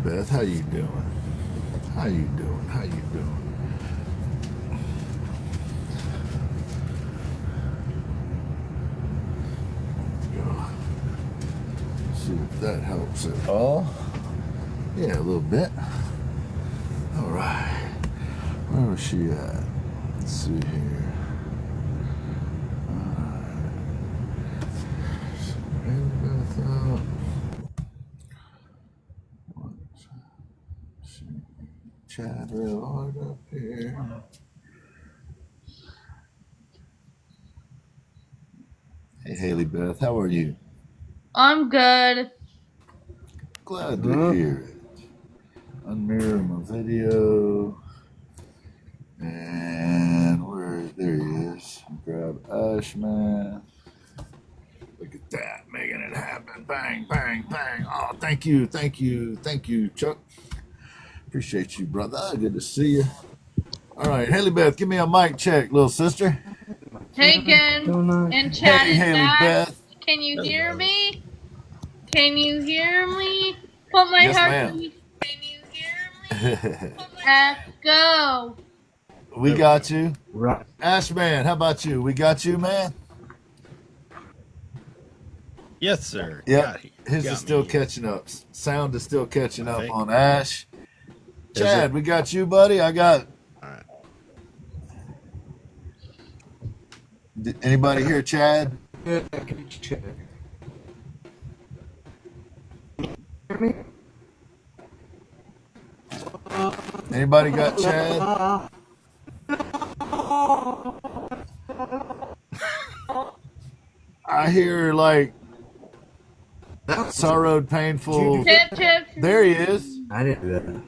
Beth, how you doing? How you doing? How you doing? See if that helps at all. Yeah, a little bit. All right. Where was she at? Let's see here. Chat real hard up here. Hey, Haley Beth, how are you? I'm good. Glad to hear it. Unmirror my video. And there he is. Grab A.S.H, man. Look at that, making it happen. Bang, bang, bang. Oh, thank you, Chuck. Appreciate you, brother. Good to see you. All right, Haley Beth, give me a mic check, little sister. Hey, Ginn and Chad Hey, and Haley Ash. Beth. Can you hear me? Can you hear me? Put my Yes, heart. ma'am. Can you hear me? Let's go. We got you. Right. A.S.H, man, how about you? We got you, man? Yes, sir. Yep. His is still catching up. Sound is still catching up on A.S.H. Chad, we got you, buddy. I got. All right. Did anybody hear Chad? Yeah, can you check? Hear me? Anybody got Chad? I hear like sorrowed, painful. Tip. There he is. I didn't do that.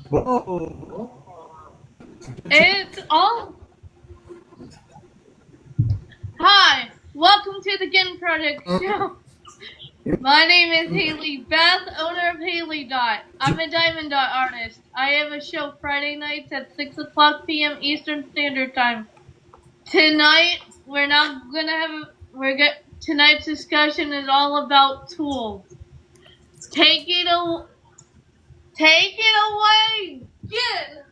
Whoa. It's all. Hi, welcome to the Ginn Project Show. My name is Haley Beth, owner of Haley Dot. I'm a Diamond Dot artist. I have a show Friday nights at 6 o'clock p.m. Eastern Standard Time. Tonight, tonight's discussion is all about tools. Take it away, Ginn.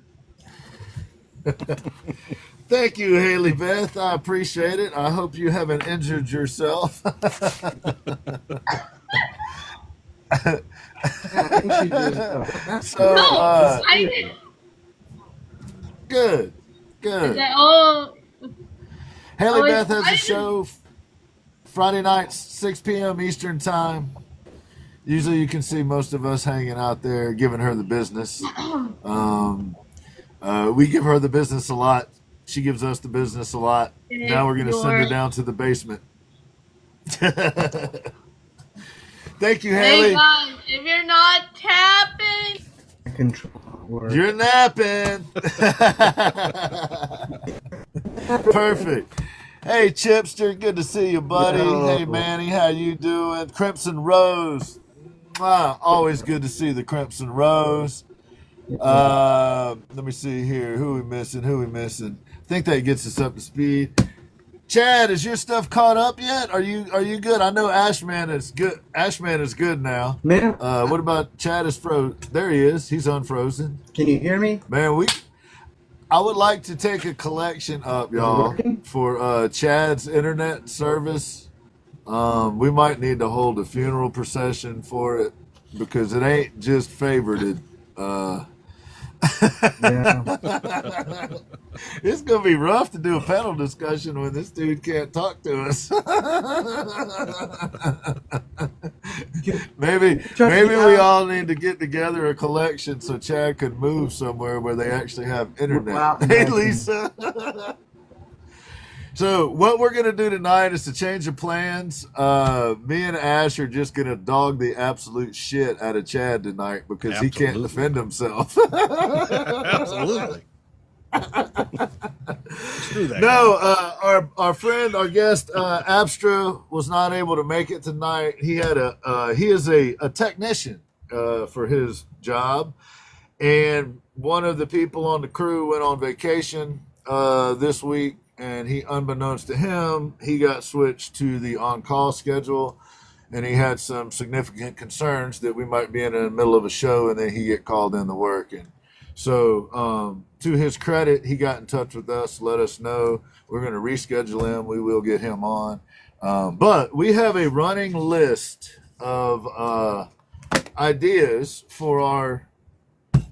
Thank you, Haley Beth. I appreciate it. I hope you haven't injured yourself. So, good. Haley Beth has a show Friday nights, 6 p.m. Eastern Time. Usually you can see most of us hanging out there giving her the business. We give her the business a lot. She gives us the business a lot. Now we're going to send her down to the basement. Thank you, Haley. Hey guys, if you're not tapping, you're napping. Perfect. Hey, Chipster, good to see you, buddy. Hey, Manny, how you doing? Crimson Rose. Always good to see the Crimson Rose. Let me see here. Who we missing? I think that gets us up to speed. Chad, is your stuff caught up yet? Are you good? I know A.S.H man is good. A.S.H man is good now. Man. What about Chad is frozen? There he is. He's unfrozen. Can you hear me? Man, I would like to take a collection up, y'all, for Chad's internet service. We might need to hold a funeral procession for it because it ain't just favorited. It's gonna be rough to do a panel discussion when this dude can't talk to us. maybe we all need to get together a collection so Chad could move somewhere where they actually have internet. Hey, Lisa. So what we're going to do tonight is to change the plans. Me and A.S.H are just going to dog the absolute shit out of Chad tonight because he can't defend himself. Absolutely. No, our friend, our guest, Abstra was not able to make it tonight. He is a technician for his job. And one of the people on the crew went on vacation this week. And unbeknownst to him, he got switched to the on-call schedule. and he had some significant concerns that we might be in the middle of a show and then he get called in to work. And so to his credit, he got in touch with us, let us know. We're going to reschedule him. We will get him on. But we have a running list of ideas for our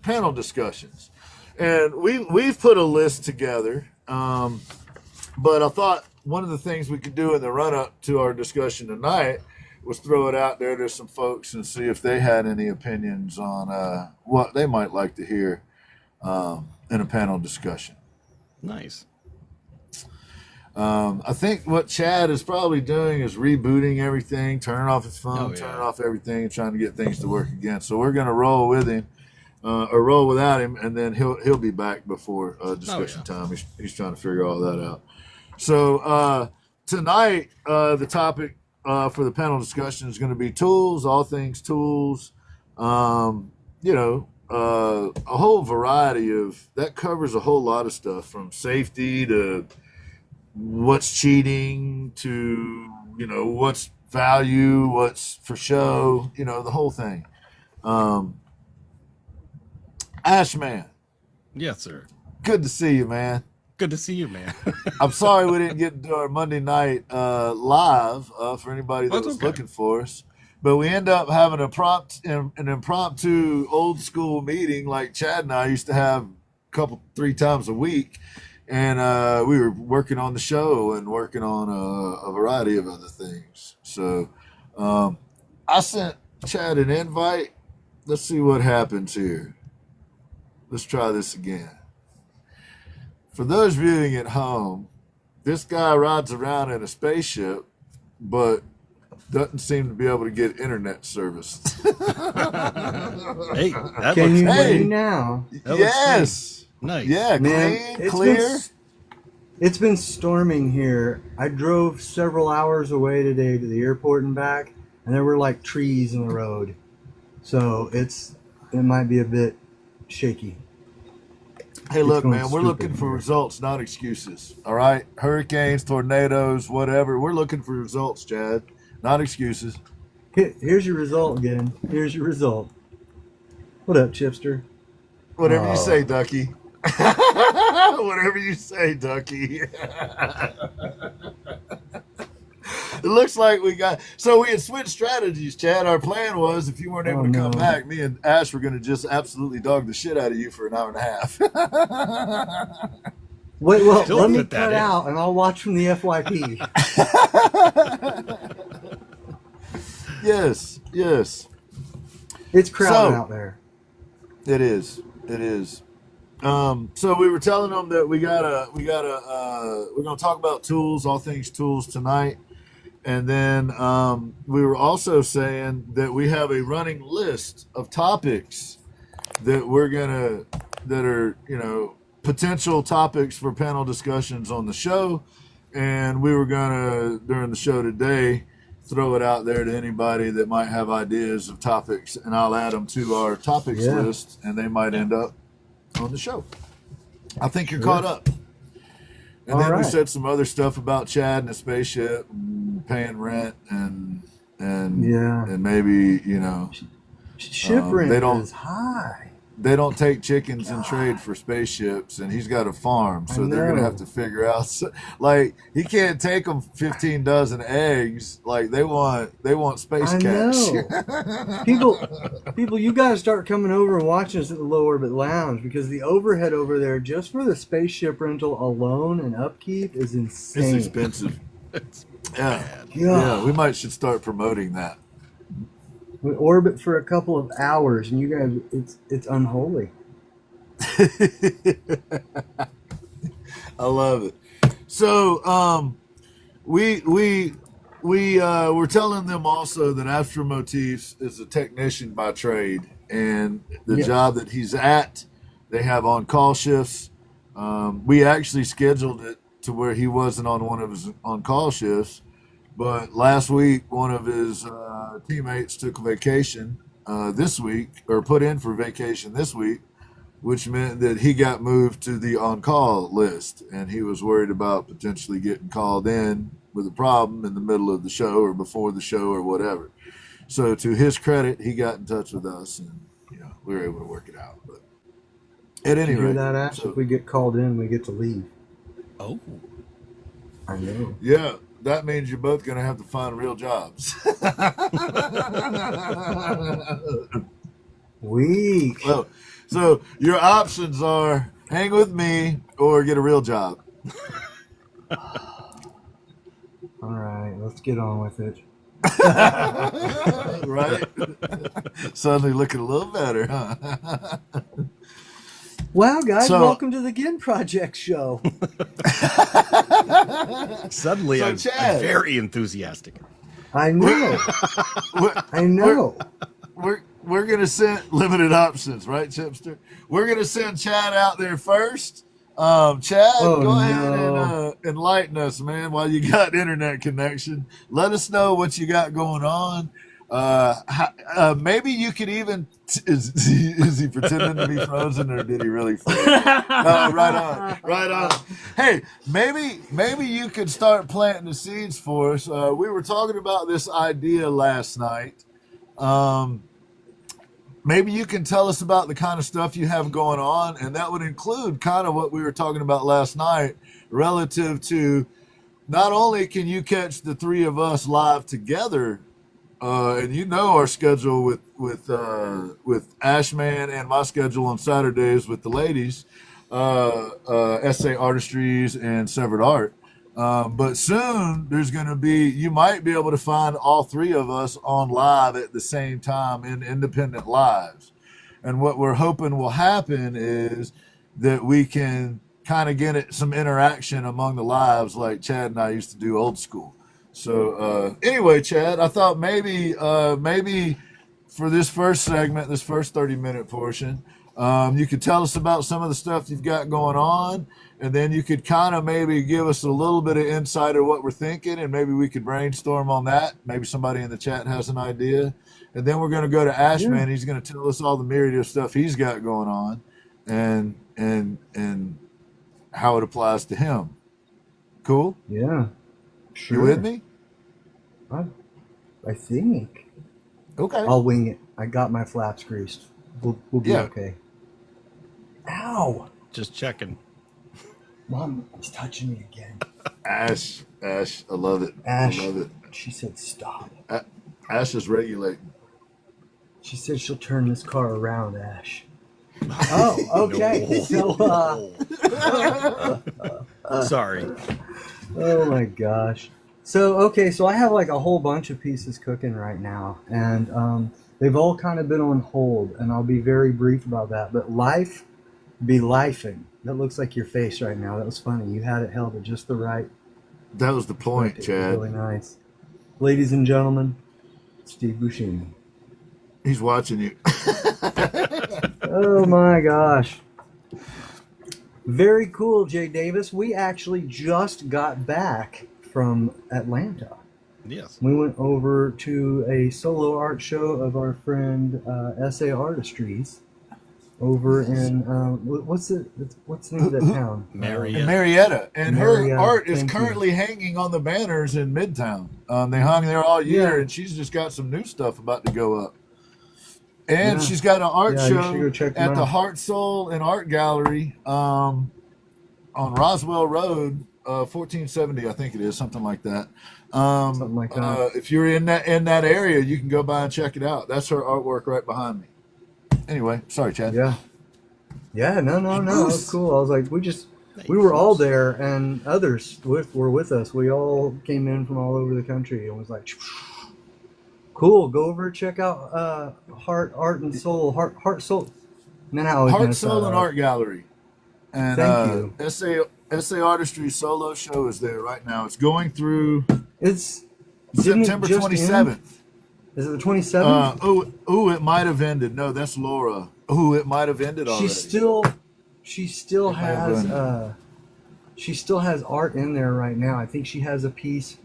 panel discussions. And we've put a list together. But I thought one of the things we could do in the run-up to our discussion tonight was throw it out there to some folks and see if they had any opinions on what they might like to hear in a panel discussion. Nice. I think what Chad is probably doing is rebooting everything, turning off his phone, turning off everything, and trying to get things to work again. So we're going to roll with him or roll without him, and then he'll be back before discussion time. He's trying to figure all that out. So tonight, the topic for the panel discussion is going to be tools, all things tools. A whole variety of that covers a whole lot of stuff, from safety to what's cheating to what's value, what's for show, the whole thing. Ash, man. Yes, sir. Good to see you, man. Good to see you, man. I'm sorry we didn't get to do our Monday night live for anybody that was looking for us. But we end up having an impromptu old school meeting like Chad and I used to have 3 times a week. And we were working on the show and working on a variety of other things. So I sent Chad an invite. Let's see what happens here. Let's try this again. For those viewing at home, this guy rides around in a spaceship, but doesn't seem to be able to get internet service. Hey, that Can looks you great. hear me now? That looks Yes. Nice. Yeah, Man, clean, clear. It's been storming here. I drove several hours away today to the airport and back, and there were like trees in the road. So it might be a bit shaky. Hey, look, going man, we're stupid looking for here. results, not excuses. All right? Hurricanes, tornadoes, whatever. We're looking for results, Chad, not excuses. Here's your result again. Here's your result. What up, Chipster? Whatever you say, Ducky. Whatever you say, Ducky. It looks like we had switched strategies, Chad. Our plan was, if you weren't able to come back, me and Ash were going to just absolutely dog the shit out of you for an hour and a half. Wait, well, Don't let me put that cut in. out and I'll watch from the FYP. Yes. It's crowded out there. It is. So we were telling them that we're going to talk about tools, all things tools tonight. And then we were also saying that we have a running list of topics that are potential topics for panel discussions on the show. And we were going to, during the show today, throw it out there to anybody that might have ideas of topics, and I'll add them to our topics list, and they might end up on the show. I think you're caught up. And then we said some other stuff about Chad and the spaceship and paying rent and maybe, Ship rent they don't- is high. they don't take chickens in trade for spaceships, and he's got a farm, so they're going to have to figure out, he can't take them 15 dozen eggs. Like they want space I cash. know. People, you guys start coming over and watching us at the Low Orbit Lounge, because the overhead over there just for the spaceship rental alone and upkeep is insane. It's expensive. It's Yeah. bad. Yeah, we should start promoting that. We orbit for a couple of hours, and you guys, it's unholy. I love it. So we were telling them also that Astro Motifs is a technician by trade, and the job that he's at, they have on-call shifts. We actually scheduled it to where he wasn't on one of his on-call shifts, but last week one of his teammates took a vacation this week, or put in for vacation this week. which meant that he got moved to the on-call list, and he was worried about potentially getting called in with a problem in the middle of the show or before the show or whatever. So to his credit, he got in touch with us, and we were able to work it out. But at any You hear rate, that, Ash? If we get called in, we get to leave. Oh. I know. yeah, that means you're both going to have to find real jobs. Weak. Well, so your options are hang with me or get a real job. All right, let's get on with it. Right? Suddenly looking a little better, huh? Wow, guys, So- welcome to the Ginn Project Show. Suddenly, So, I'm Chad. very enthusiastic. I know. We're, I know. we're going to send limited options, right, Chipster? We're going to send Chad out there first. Chad, Oh, go ahead no. and enlighten us, man, while you got internet connection. Let us know what you got going on. Maybe you could even is he pretending to be frozen, or did he really freeze? Right on. Hey, maybe you could start planting the seeds for us. We were talking about this idea last night. Maybe you can tell us about the kind of stuff you have going on, and that would include kind of what we were talking about last night relative to not only can you catch the three of us live together, and our schedule with Ashman and my schedule on Saturdays with the ladies, S.A. Artistries and Severed Art. But soon there's going to be, you might be able to find all three of us on live at the same time in independent lives. And what we're hoping will happen is that we can kind of get some interaction among the lives like Chad and I used to do old school. So anyway, Chad, I thought maybe for this first segment, this first 30-minute portion, you could tell us about some of the stuff you've got going on, and then you could kind of maybe give us a little bit of insight of what we're thinking, and maybe we could brainstorm on that. Maybe somebody in the chat has an idea. And then we're going to go to Ashman. Yeah. He's going to tell us all the myriad of stuff he's got going on and how it applies to him. Cool? Yeah. Sure. You with me? I think. Okay. I'll wing it. I got my flaps greased. We'll be Yeah. okay. Ow! Just checking. Mom is touching me again. Ash, I love it. Ash. I love it. She said stop. Ash is regulating. She said she'll turn this car around, Ash. Oh, okay. No. So, Sorry. oh my gosh. So I have like a whole bunch of pieces cooking right now, and they've all kind of been on hold, and I'll be very brief about that. But life be lifing. That looks like your face right now. That was funny. You had it held at just the right. That was the point, It was Chad. really nice. Ladies and gentlemen, Steve Buscemi. He's watching you. Oh my gosh. Very cool, Jay Davis. We actually just got back from Atlanta. Yes. We went over to a solo art show of our friend S.A. Artistries over in what's the name of that town? Marietta. And Marietta, her art is thank you. currently hanging on the banners in Midtown. They hung there all year, Yeah. and she's just got some new stuff about to go up. And Yeah. she's got an art Yeah, you should show go check them at the out. Heart, Soul, and Art Gallery on Roswell Road, 1470, I think it is, something like that. Something like that. If you're in that area, you can go by and check it out. That's her artwork right behind me. Anyway, sorry, Chad. Yeah. Yeah, no. It was cool. I was like, we were all there, and others were with us. We all came in from all over the country, and was like, cool. Go over, check out Heart and Soul. Heart Soul. Man, I always Heart, mess Soul, that and up. Art Gallery. And Thank you. S.A. Artistry solo show is there right now. It's going through It's September 27th. Is it the 27th? It might have ended. No, that's Laura. It might have ended already. She still It might have has art in there right now. I think she has a piece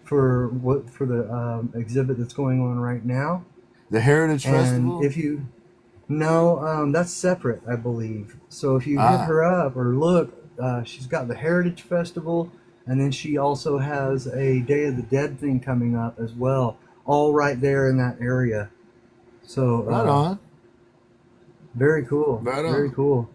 for the exhibit that's going on right now. The Heritage And Festival. No, that's separate, I believe. So if you hit her up or look, she's got the Heritage Festival, and then she also has a Day of the Dead thing coming up as well, all right there in that area. So Right on. Very cool. Right on. Very cool.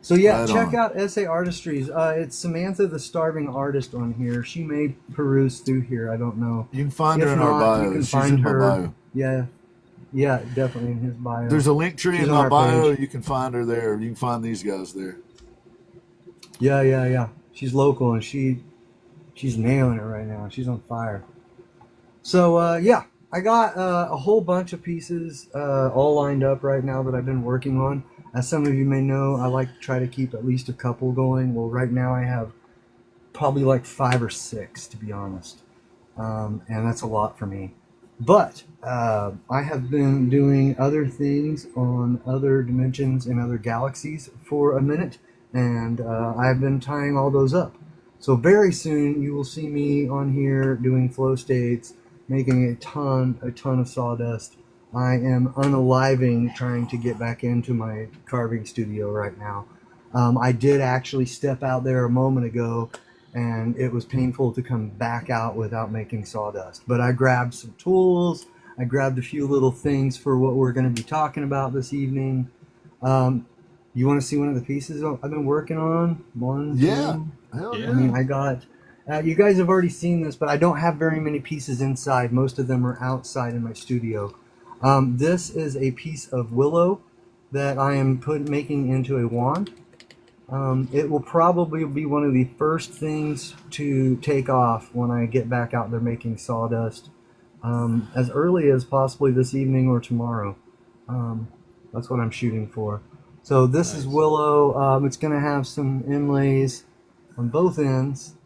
So yeah, Right check on. out S.A. Artistries. It's Samantha the Starving Artist on here. She may peruse through here. I don't know. You can find her If in our not, bio. you can She's find in my her. bio. Yeah, definitely in his bio. There's a link tree She's in on my our bio. page. You can find her there. You can find these guys there. Yeah. She's local and she's nailing it right now. She's on fire. So yeah, I got a whole bunch of pieces all lined up right now that I've been working on. As some of you may know, I like to try to keep at least a couple going. Well, right now I have probably like 5 or 6, to be honest, and that's a lot for me. But I have been doing other things on other dimensions and other galaxies for a minute, and I've been tying all those up. So very soon you will see me on here doing flow states, making a ton of sawdust. I am unaliving trying to get back into my carving studio right now. I did actually step out there a moment ago, and it was painful to come back out without making sawdust. But I grabbed some tools. I grabbed a few little things for what we're going to be talking about this evening. You want to see one of the pieces I've been working on? One, Yeah. two. Hell Yeah. yeah. I mean, I got. You guys have already seen this, but I don't have very many pieces inside. Most of them are outside in my studio. This is a piece of willow that I am making into a wand. It will probably be one of the first things to take off when I get back out there making sawdust, as early as possibly this evening or tomorrow. That's what I'm shooting for. So this is willow. It's going to have some inlays on both ends.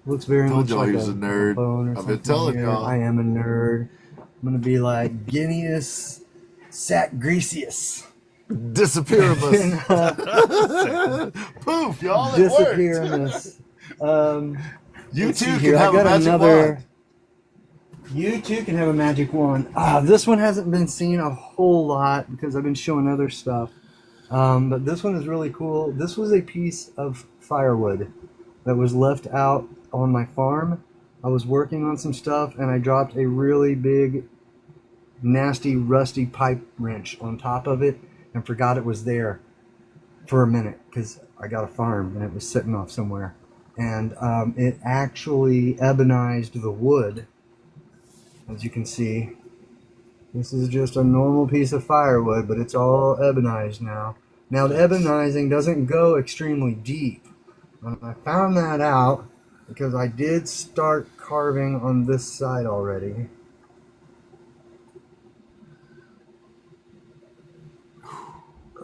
Looks very Told much y'all like he was a nerd. bone or I've been something telling here. y'all. I am a nerd. I'm going to be like Guineus Sacgreasius. Disappearamus. Poof, y'all. It worked. Disappearamus. You Let's too see can here. have I a got magic another. wand. You too can have a magic wand. This one hasn't been seen a whole lot because I've been showing other stuff. But this one is really cool. This was a piece of firewood that was left out on my farm. I was working on some stuff and I dropped a really big, nasty, rusty pipe wrench on top of it and forgot it was there for a minute because I got a farm and it was sitting off somewhere. And it actually ebonized the wood. As you can see, this is just a normal piece of firewood, but it's all ebonized now. Now, the ebonizing doesn't go extremely deep. And I found that out because I did start carving on this side already.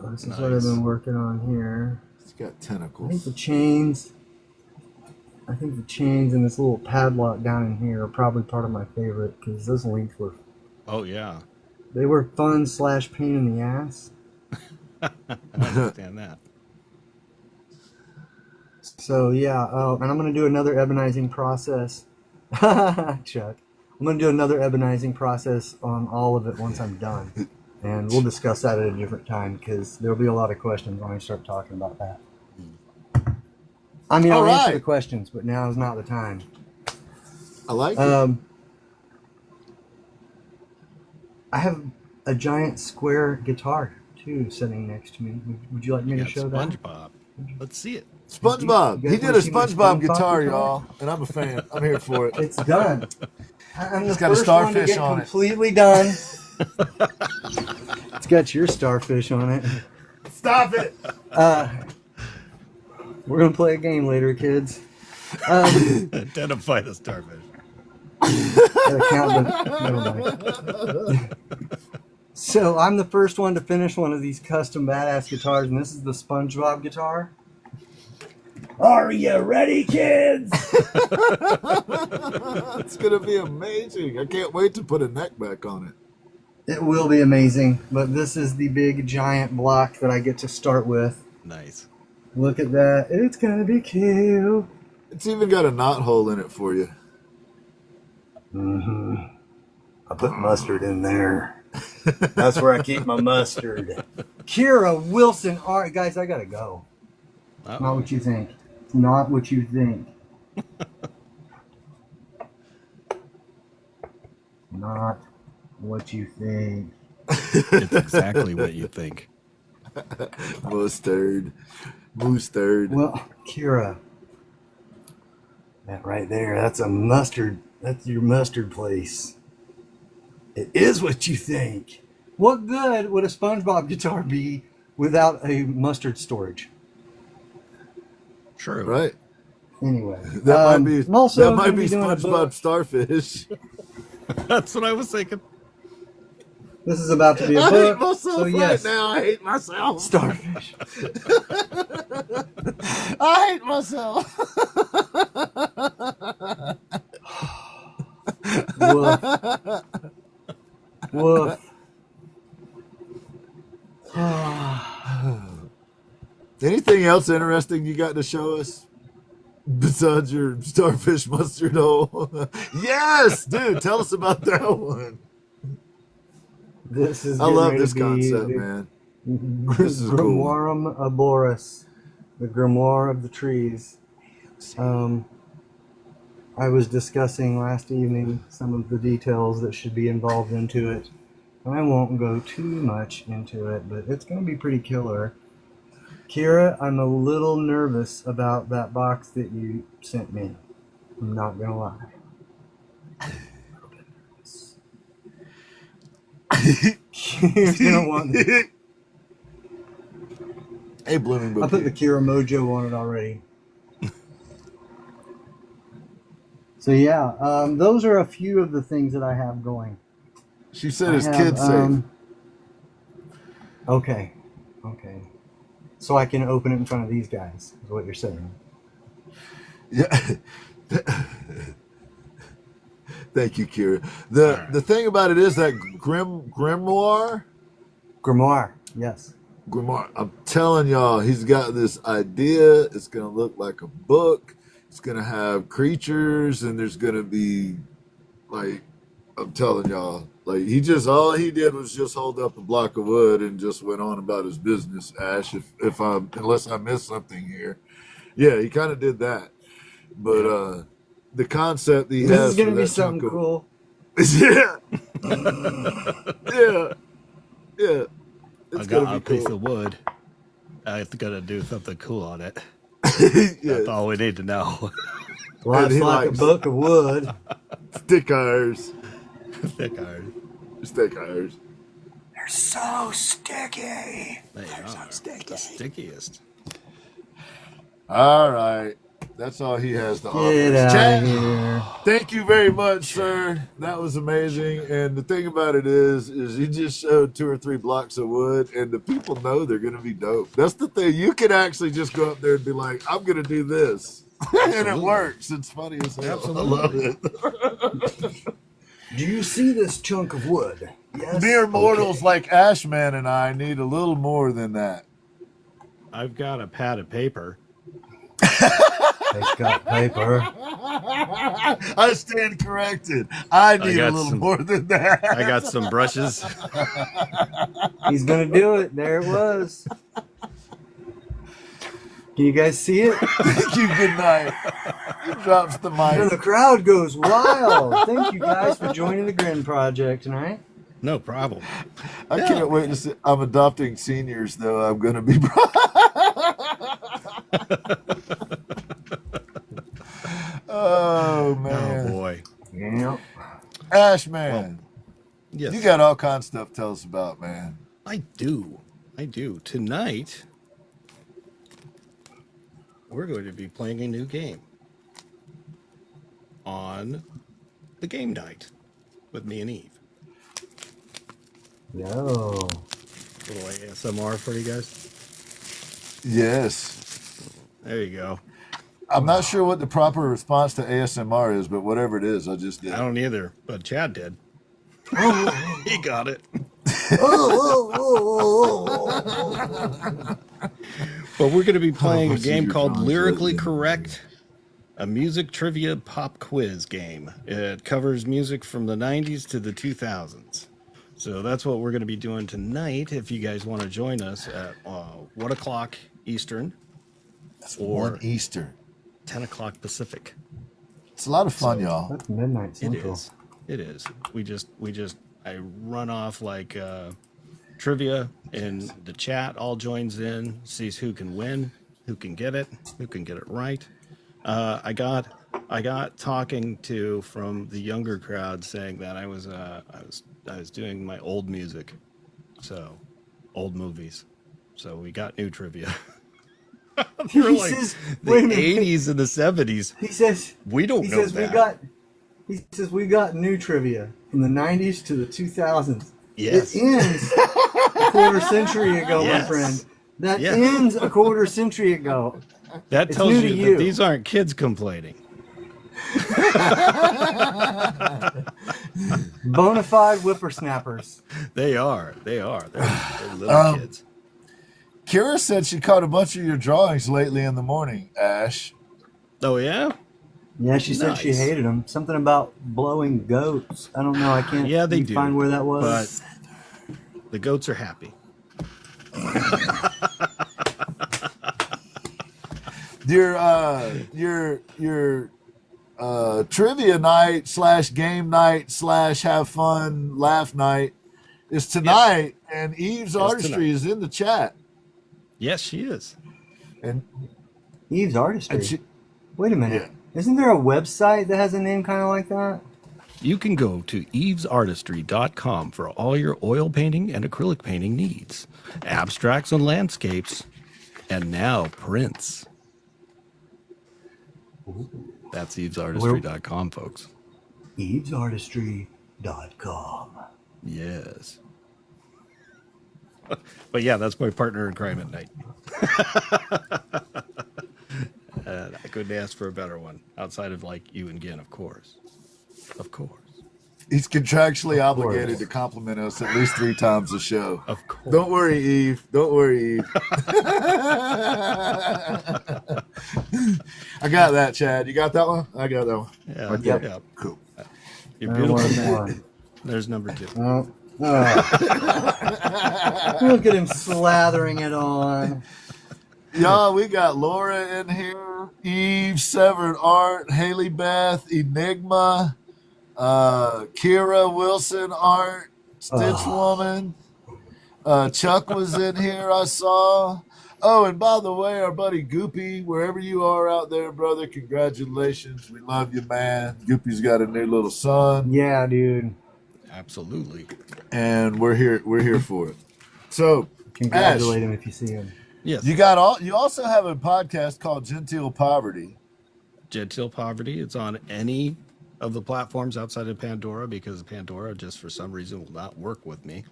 This is what I've been working on here. It's got I think tentacles. the chains and this little padlock down in here are probably part of my favorite because those links were Oh yeah. They were fun / pain in the ass. I understand that. So yeah, and I'm gonna do another ebonizing process. Chuck, I'm gonna do another ebonizing process on all of it once I'm done, and we'll discuss that at a different time because there'll be a lot of questions when I start talking about that. I mean, I'll answer the questions, but now is not the time. I like it. I have a giant square guitar too sitting next to me. Would you like me to show that? SpongeBob. Let's see it. SpongeBob. You He guys did wanna a see my SpongeBob SpongeBob guitar, guitar? y'all, and I'm a fan. I'm here for it. It's done. I'm the It's got a first one to starfish get on it. completely done. It's got your starfish on it. Stop it. We're gonna play a game later, kids. Identify the starfish. Gotta count never mind. So I'm the first one to finish one of these custom badass guitars, and this is the SpongeBob guitar. Are you ready, kids? It's going to be amazing. I can't wait to put a neck back on it. It will be amazing, but this is the big giant block that I get to start with. Nice. Look at that. It's gonna be cute. It's even got a knot hole in it for you. I put mustard in there. That's where I keep my mustard. Kira Wilson. All right, guys, I gotta go. Not what you think. Not what you think. Not what you think. It's exactly what you think. Mustard. Well, Kira, that right there, that's a mustard. That's your mustard place. It is what you think. What good would a SpongeBob guitar be without a mustard storage? True. Right. Anyway, That might be I'm also that might gonna be doing a SpongeBob book. Starfish. That's what I was thinking. This is about to be a I hate book. myself So yes, right now. I hate myself. starfish. I hate myself. Woof. Woof. Anything else interesting you got to show us besides your starfish mustard hole? Yes, dude. Tell us about that one. This is I getting love ready this to be concept, the man. This is cool. Grimoire Arboris, the grimoire of the trees. I was discussing last evening some of the details that should be involved into it. I won't go too much into it, but it's going to be pretty killer. Kira, I'm a little nervous about that box that you sent me. I'm not going to lie. You're gonna want it. Hey, blooming bouquet. I put the Kira Mojo on it already. So yeah, those are a few of the things that I have going. She said I it's have, kid safe. Okay. So I can open it in front of these guys, is what you're saying. Yeah. Thank you, Kira. The thing about it is that grimoire. Grimoire, yes. Grimoire. I'm telling y'all, he's got this idea. It's gonna look like a book. It's gonna have creatures, and there's gonna be like, I'm telling y'all, like all he did was just hold up a block of wood and just went on about his business. Ash, unless I missed something here, yeah, he kind of did that. But the concept that he This has is gonna for be that something cool. Yeah. Yeah. I got a piece of wood. I got to do something cool on it. Yeah. That's all we need to know. Well, And it's he like a likes- book of wood. Stick irons. Thick iron. Stick irons. They're so sticky. They are the stickiest. All right. That's all he has to offer. Get out Chat. of here. Thank you very much, sir. That was amazing. And the thing about it is you just showed 2 or 3 blocks of wood, and the people know they're going to be dope. That's the thing. You can actually just go up there and be like, I'm going to do this. And it works. It's funny as hell. Absolutely. I love it. Do you see this chunk of wood? Yes. Mere mortals like Ashman and I need a little more than that. I've got a pad of paper. It's got paper. I stand corrected. I need a little more than that. I got some brushes. He's gonna do it. There it was. Can you guys see it? Thank you. Good night. He drops the And the mic. crowd goes wild. Thank you guys for joining the Ginn Project tonight. No problem. I can't wait to see. I'm adopting seniors, though. I'm going to be. Oh, man. Oh boy. Yeah. Ash, man. Yes. You got all kinds of stuff to tell us about, man. I do. Tonight, we're going to be playing a new game on the game night with me and Eve. Yo. Little ASMR for you guys. Yes. There you go. I'm not sure what the proper response to ASMR is, but whatever it is, I just did. I don't either, but Chad did. He got it. But we're going to be playing a game called Lyrically Correct, a music trivia pop quiz game. It covers music from the 90s to the 2000s. So that's what we're going to be doing tonight. If you guys want to join us at 1 o'clock Eastern, That's or 1 Eastern. 10 o'clock Pacific. It's a lot of fun, y'all. That's midnight It central. is. It is. I run off like trivia, and the chat all joins in, sees who can win, who can get it right. I got talking to from the younger crowd saying that I was doing my old music, so old movies. So we got new trivia. They were like the 80s and the 70s. He says we don't know that. He says we got new trivia from the 90s to the 2000s. Yes. It ends a quarter century ago, Yes. my friend. That Yes. ends a quarter century ago. That It's tells new you to that you. these aren't kids complaining. Bona fide whippersnappers. They are. They're little kids. Kira said she caught a bunch of your drawings lately in the morning, Ash. Oh yeah? Yeah, she said she Nice. hated them. Something about blowing goats. I don't know. I can't Yeah, they do. find where that was. But the goats are happy. Your trivia night / game night / have fun laugh night is tonight, and Eve's Artistry tonight. is in the chat. Yes, she is. And Eve's Artistry. And she- Wait a minute. Isn't there a website that has a name kind of like that? You can go to evesartistry.com for all your oil painting and acrylic painting needs, abstracts and landscapes, and now prints. That's evesartistry.com, folks. evesartistry.com. Yes. But yeah, that's my partner in crime at night. And I couldn't ask for a better one outside of like you and Ginn, of course. Of course. he's contractually obligated to compliment us at least 3 times a show. Of course. Don't worry, Eve. Don't worry, Eve. I got that, Chad. You got that one? I got that one. Yeah. Yep. Yeah. Cool. You're beautiful. One. There's number 2. Look at him slathering it on. Y'all, we got Laura in here, Eve, Severed Art, Haley Beth, Enigma, Kira Wilson Art, Stitch Woman. Chuck was in here, I saw. Oh, and by the way, our buddy Goopy, wherever you are out there, brother, congratulations. We love you, man. Goopy's got a new little son. Yeah, dude. Absolutely. And we're here for it. So, Congratulate him if you see him. Yes. you also have a podcast called Genteel Poverty. Genteel Poverty. It's on any of the platforms outside of Pandora because Pandora just for some reason will not work with me.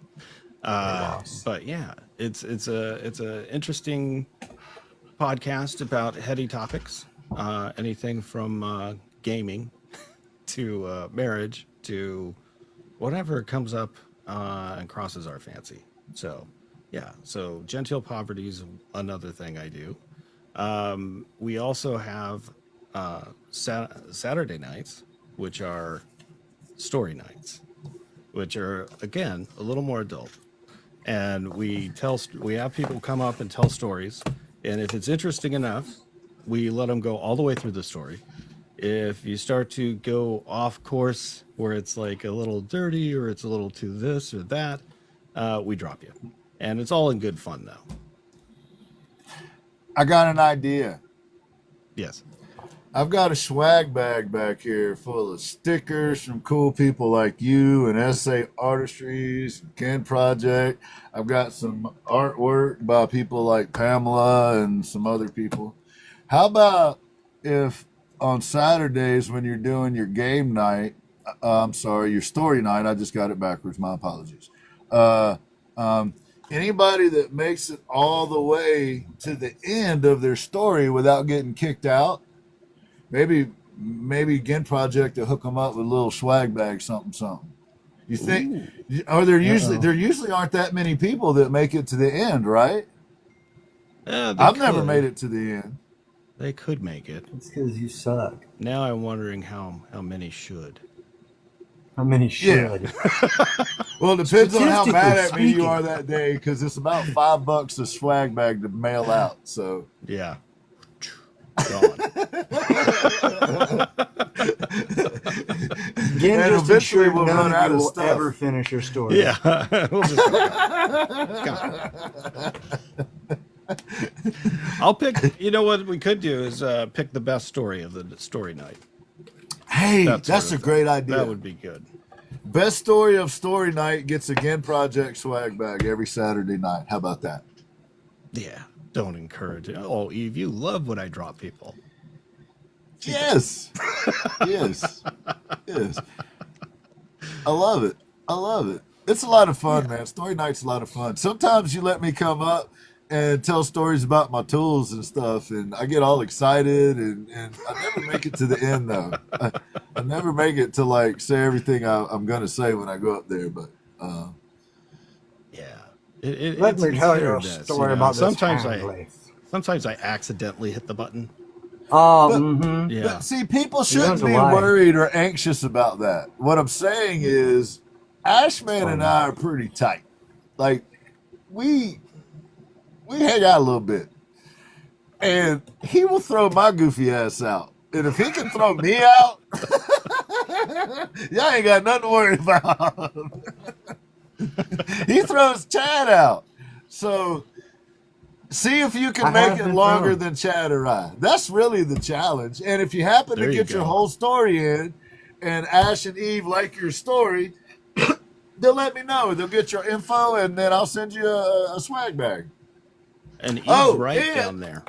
But yeah, it's a interesting podcast about heady topics, anything from gaming to marriage to whatever comes up and crosses our fancy. So yeah, so Genteel Poverty is another thing I do. We also have Saturday nights, which are story nights, which are again a little more adult. And we have people come up and tell stories, and if it's interesting enough, we let them go all the way through the story. If you start to go off course where it's like a little dirty or it's a little too this or that, we drop you. And it's all in good fun, though. I got an idea. Yes. I've got a swag bag back here full of stickers from cool people like you and S.A. Artistries, Ginn Project. I've got some artwork by people like Pamela and some other people. How about if on Saturdays when you're doing your game night, your story night, I just got it backwards, my apologies. Anybody that makes it all the way to the end of their story without getting kicked out, maybe Ginn Project to hook them up with a little swag bag, something. You think? Or there usually aren't that many people that make it to the end, right? I've never made it to the end. They could make it. It's because you suck. Now I'm wondering how many should. How many should? Well, it depends on how mad at Statistically me you speaking. are that day, because it's about $5 a swag bag to mail out. So Yeah. Gone. Ginn, And just eventually ensure we'll none run of out you of will Oh, stuff. ever finish your story. Yeah. We'll just I'll pick. You know what we could do is pick the best story of the story night. Hey, That sort that's a of great thing. idea. That would be good. Best story of story night gets a Ginn Project swag bag every Saturday night. How about that? Yeah. Don't encourage it. Oh, Eve, you love when I drop people. Yes. Yes. Yes. I love it. I love it. It's a lot of fun, man. Story night's a lot of fun. Sometimes you let me come up and tell stories about my tools and stuff, and I get all excited, and I never make it to the end, though. I never make it to, like, say everything I'm going to say when I go up there, but... Yeah. Let it's me tell you hit or a miss, story about this hand lathe. Sometimes I accidentally hit the button. Oh, Yeah. But see, people shouldn't to be lie. worried or anxious about that. What I'm saying is, Ashman and I are pretty tight. Like, we hang out a little bit, and he will throw my goofy ass out. And if he can throw me out, y'all ain't got nothing to worry about. He throws Chad out. So see if you can I make have it been longer thrown. than Chad or I. That's really the challenge. And if you happen There to you get your go. whole story in, and Ash and Eve like your story, they'll let me know. They'll get your info, and then I'll send you a swag bag. And Eve's Oh, right and- down there.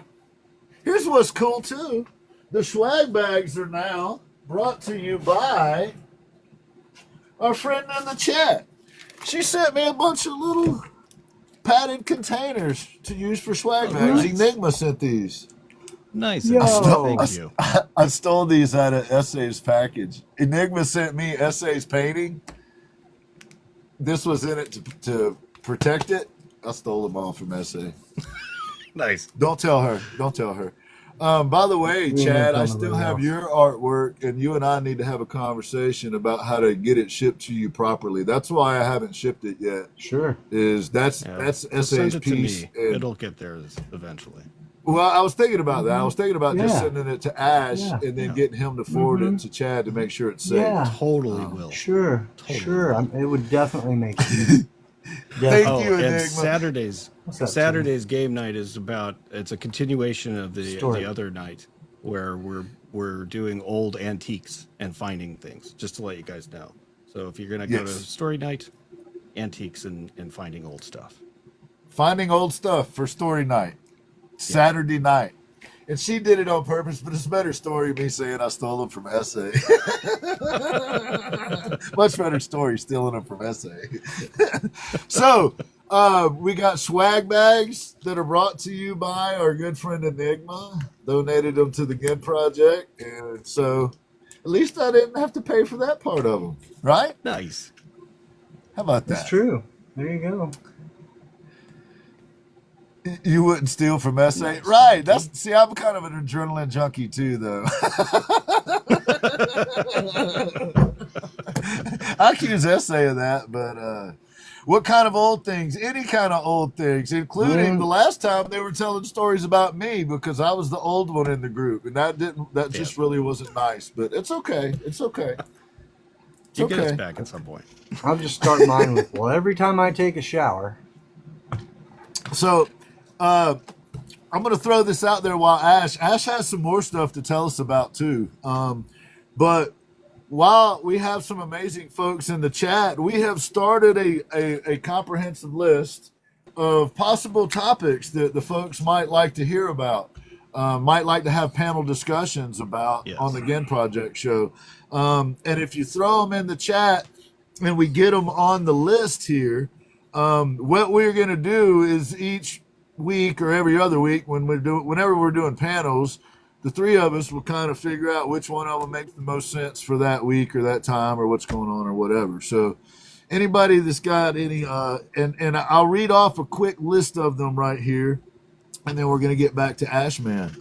Here's what's cool, too. The swag bags are now brought to you by our friend in the chat. She sent me a bunch of little padded containers to use for swag bags. nice. Enigma sent these. Nice. Yo. Thank you. I stole these out of S.A.'s package. Enigma sent me S.A.'s painting. This was in it to protect it. I stole them all from S.A. Nice. Don't tell her. Don't tell her. By the way, ain't Chad, I telling still nobody have else. your artwork, and you and I need to have a conversation about how to get it shipped to you properly. That's why I haven't shipped it yet. sure. That's Yeah. that's Just send S.A.'s it to piece. me. and- It'll get there eventually. Well, I was thinking about that. I was thinking about just Yeah. sending it to Ash Yeah. and then Yeah. getting him to forward it to Chad to make sure it's safe. Yeah. Totally will. Sure. Totally. Sure. It would definitely make it. Thank Oh, you, and Enigma. Saturday's game night is it's a continuation of Story. the other night where we're doing old antiques and finding things, just to let you guys know. So if you're gonna go to Yes. story night, antiques and finding old stuff. Finding old stuff for story night. Saturday night. And she did it on purpose, but it's a better story me saying I stole them from S.A. Much better story stealing them from S.A. So, we got swag bags that are brought to you by our good friend Enigma. Donated them to the Ginn Project. And so, at least I didn't have to pay for that part of them. Right? Nice. How about that? That's true. There you go. You wouldn't steal from S.A. Right. See, I'm kind of an adrenaline junkie too, though. I accuse S.A. of that, but what kind of old things? Any kind of old things, including the last time they were telling stories about me because I was the old one in the group, and that just really wasn't nice. But it's okay. It's okay. It's You get us okay. back at some point. I'll just start mine with, well, every time I take a shower. So, I'm going to throw this out there while Ash has some more stuff to tell us about too. But while we have some amazing folks in the chat, we have started a comprehensive list of possible topics that the folks might like to hear about, might like to have panel discussions about on the Ginn Project Show. And if you throw them in the chat and we get them on the list here, what we're going to do is each week or every other week whenever we're doing panels, the three of us will kind of figure out which one of them makes the most sense for that week or that time or what's going on or whatever. So anybody that's got any, and I'll read off a quick list of them right here, and then we're going to get back to Ashman.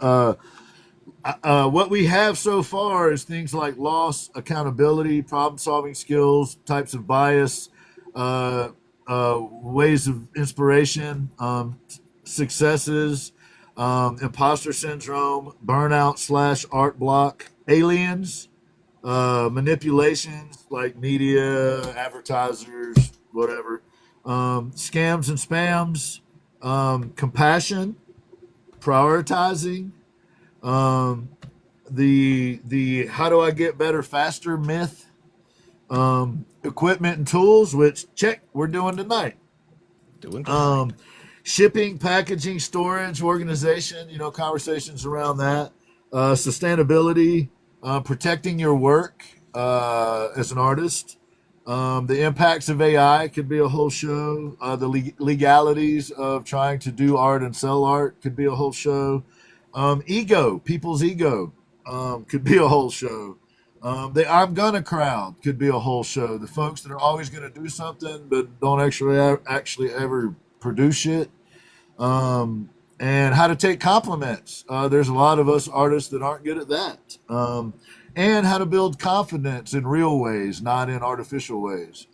What we have so far is things like loss, accountability, problem-solving skills, types of bias, uh, ways of inspiration, successes, imposter syndrome, burnout / art block, aliens, manipulations like media, advertisers, whatever, scams and spams, compassion, prioritizing, the how do I get better faster myth, equipment and tools, which check we're doing tonight. Doing tonight. Shipping, packaging, storage, organization, conversations around that, sustainability, protecting your work as an artist, the impacts of AI could be a whole show, the legalities of trying to do art and sell art could be a whole show, ego, people's ego, could be a whole show. The I'm gonna crowd could be a whole show. The folks that are always gonna do something but don't actually ever produce it. And how to take compliments. There's a lot of us artists that aren't good at that. And how to build confidence in real ways, not in artificial ways.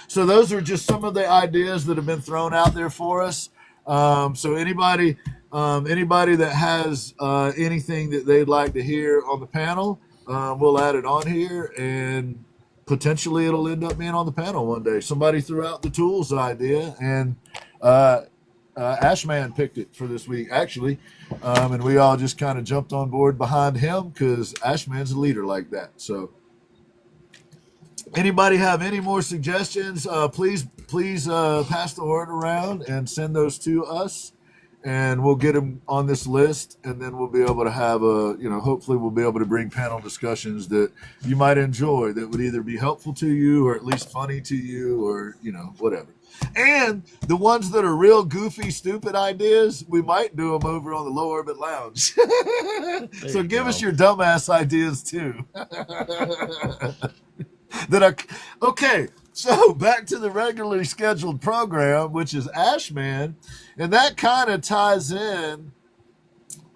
So those are just some of the ideas that have been thrown out there for us. So anybody that has anything that they'd like to hear on the panel, we'll add it on here, and potentially it'll end up being on the panel one day. Somebody threw out the tools idea, and Ashman picked it for this week, actually, and we all just kind of jumped on board behind him because Ashman's a leader like that. So anybody have any more suggestions, please pass the word around and send those to us, and we'll get them on this list, and then we'll be able to have hopefully we'll be able to bring panel discussions that you might enjoy, that would either be helpful to you or at least funny to you, or whatever. And the ones that are real goofy, stupid ideas, we might do them over on the Low Orbit Lounge. So give us your dumbass ideas too. Okay. So back to the regularly scheduled program, which is Ashman, and that kind of ties in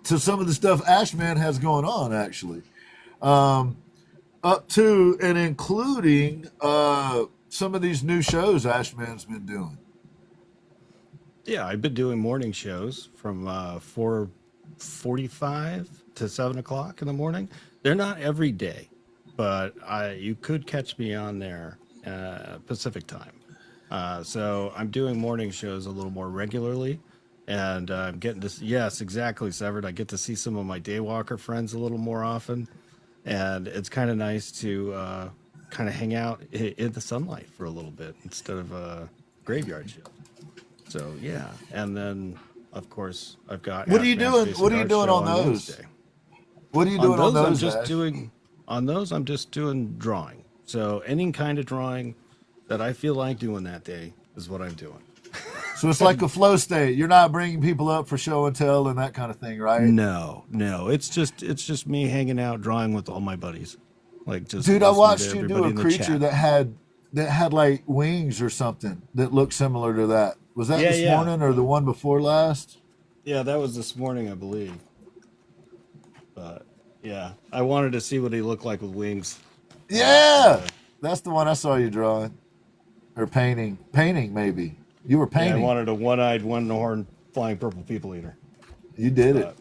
to some of the stuff Ashman has going on, actually, up to and including some of these new shows Ashman's been doing. Yeah, I've been doing morning shows from 4:45 to 7 o'clock in the morning. They're not every day, but you could catch me on there Pacific time. So I'm doing morning shows a little more regularly, and I'm getting to, yes, exactly, Severed. I get to see some of my Daywalker friends a little more often, and it's kind of nice to kind of hang out in the sunlight for a little bit instead of a graveyard shift. So yeah, and then of course I've got. What are you doing? What are you doing on those? Wednesday. What are you doing on those? I'm just doing drawing. So any kind of drawing that I feel like doing that day is what I'm doing. So it's like a flow state. You're not bringing people up for show and tell and that kind of thing, right? No. It's just me hanging out drawing with all my buddies. Like just dude, I watched you do a creature chat. that had like wings or something that looked similar to that. Was that this morning or the one before last? Yeah, that was this morning, I believe. But yeah, I wanted to see what he looked like with wings. Yeah, that's the one I saw you drawing or painting. Painting, maybe you were painting. Yeah, I wanted a one-eyed, one-horned flying purple people eater. You did it.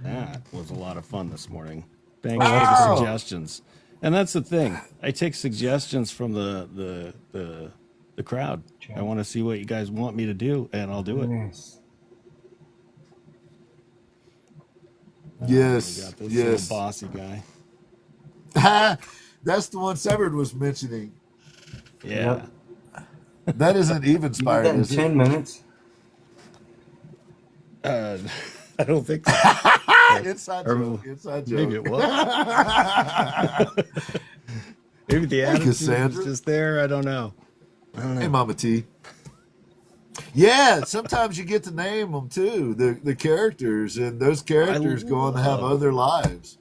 That was a lot of fun this morning. Thanks for the suggestions. And that's the thing. I take suggestions from the crowd. I want to see what you guys want me to do, and I'll do it. Yes. We got this little bossy guy. That's the one Severed was mentioning. Yeah. Yep. That isn't even inspired. In 10 minutes. I don't think so. Inside joke. Maybe it was. Maybe the attitude was just there. I don't know. Hey, Mama T. Yeah, sometimes you get to name them too, the characters, and those characters go on to have other lives.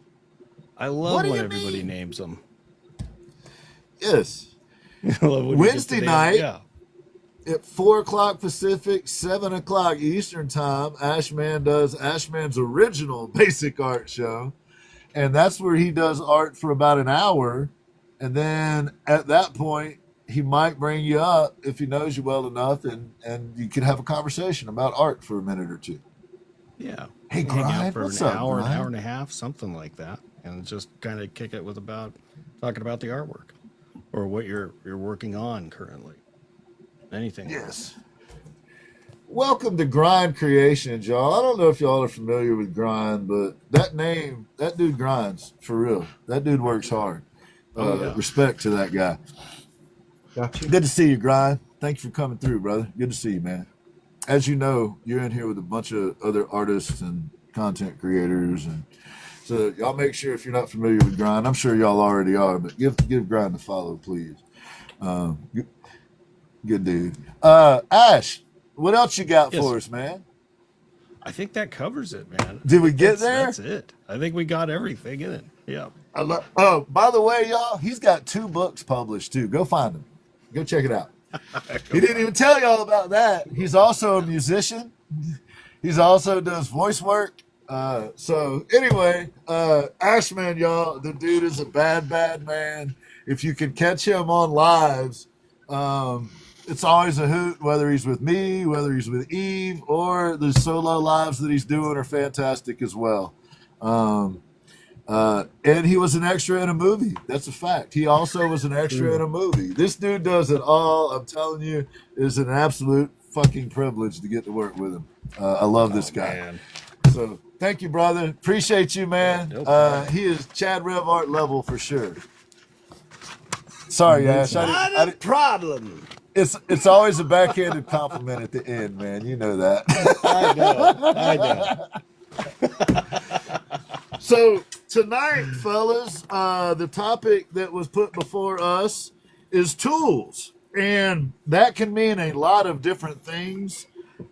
I love when everybody names them. Yes. Wednesday night. at 4 o'clock Pacific, 7 o'clock Eastern time, Ashman does Ashman's original basic art show. And that's where he does art for about an hour. And then at that point, he might bring you up if he knows you well enough, and you can have a conversation about art for a minute or two. Yeah. Hey, Hang out Grind, for what's an up, hour, Grind? an hour and a half, something like that. And just kind of kick it with talking about the artwork or what you're working on currently. Anything. Yes. Welcome to Grind Creations, y'all. I don't know if y'all are familiar with Grind, but that dude grinds for real. That dude works hard. Yeah. Respect to that guy. Gotcha. Good to see you, Grind. Thank you for coming through, brother. Good to see you, man. As you know, you're in here with a bunch of other artists and content creators, and so y'all make sure, if you're not familiar with Grind, I'm sure y'all already are, but give Grind a follow, please. Good dude. Ash, what else you got for us, man? I think that covers it, man. Did we get there? That's it. I think we got everything in it. Yeah. Oh, by the way, y'all, he's got 2 books published too. Go find them. Go check it out. He didn't even tell y'all about that. He's also a musician. He's also does voice work. So anyway, Ashman, y'all, the dude is a bad man. If you can catch him on lives, it's always a hoot, whether he's with me, whether he's with Eve, or the solo lives that he's doing are fantastic as well. And he was an extra in a movie. That's a fact. He also was an extra in a movie. This dude does it all. I'm telling you, it's an absolute fucking privilege to get to work with him. I love this guy. Man. So thank you, brother. Appreciate you, man. He is Chad Rev Art level for sure. Sorry, Ash. Not a problem. It's always a backhanded compliment at the end, man. You know that. I know. So tonight, fellas, the topic that was put before us is tools. And that can mean a lot of different things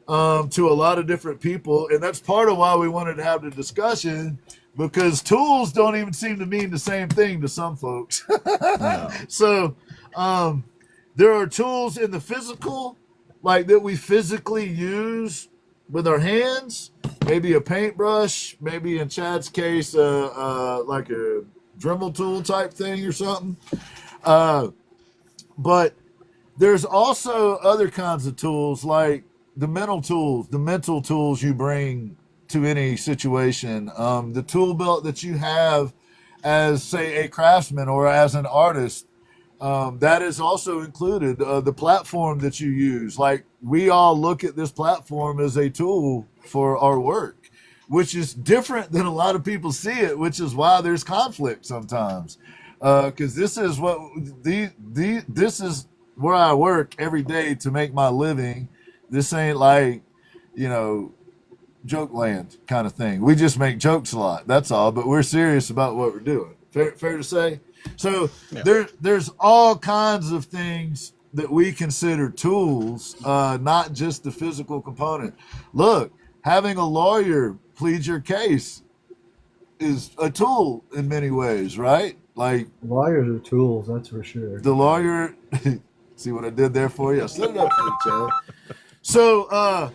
to a lot of different people. And that's part of why we wanted to have the discussion, because tools don't even seem to mean the same thing to some folks. No. So there are tools in the physical, like that we physically use with our hands, maybe a paintbrush, maybe in Chad's case, like a Dremel tool type thing or something. But there's also other kinds of tools, like the mental tools you bring to any situation. The tool belt that you have as, say, a craftsman or as an artist, that is also included. The platform that you use, like we all look at this platform as a tool for our work, which is different than a lot of people see it, which is why there's conflict sometimes. Because this is what this is where I work every day to make my living. This ain't like, joke land kind of thing. We just make jokes a lot. That's all. But we're serious about what we're doing. Fair to say. So Yeah. there's all kinds of things that we consider tools, not just the physical component. Look, having a lawyer plead your case is a tool in many ways, right? Like Lawyers are tools, that's for sure. the lawyer. See what I did there for you? I set it up for you, Chad. So,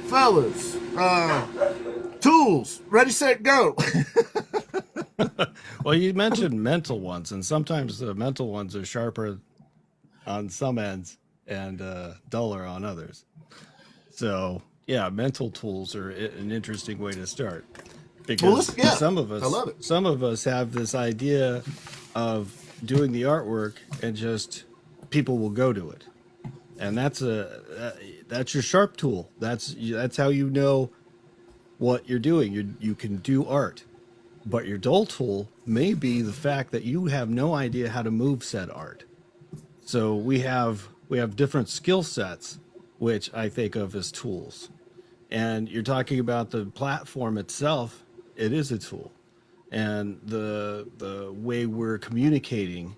fellas, tools, ready, set, go. Well, you mentioned mental ones, and sometimes the mental ones are sharper on some ends and duller on others. So, yeah, mental tools are an interesting way to start, because some of us, I love it. Some of us have this idea of doing the artwork and just people will go to it, and that's your sharp tool. That's how you know what you're doing. You can do art. But your dull tool may be the fact that you have no idea how to move said art. So we have different skill sets, which I think of as tools. And you're talking about the platform itself. It is a tool, and the way we're communicating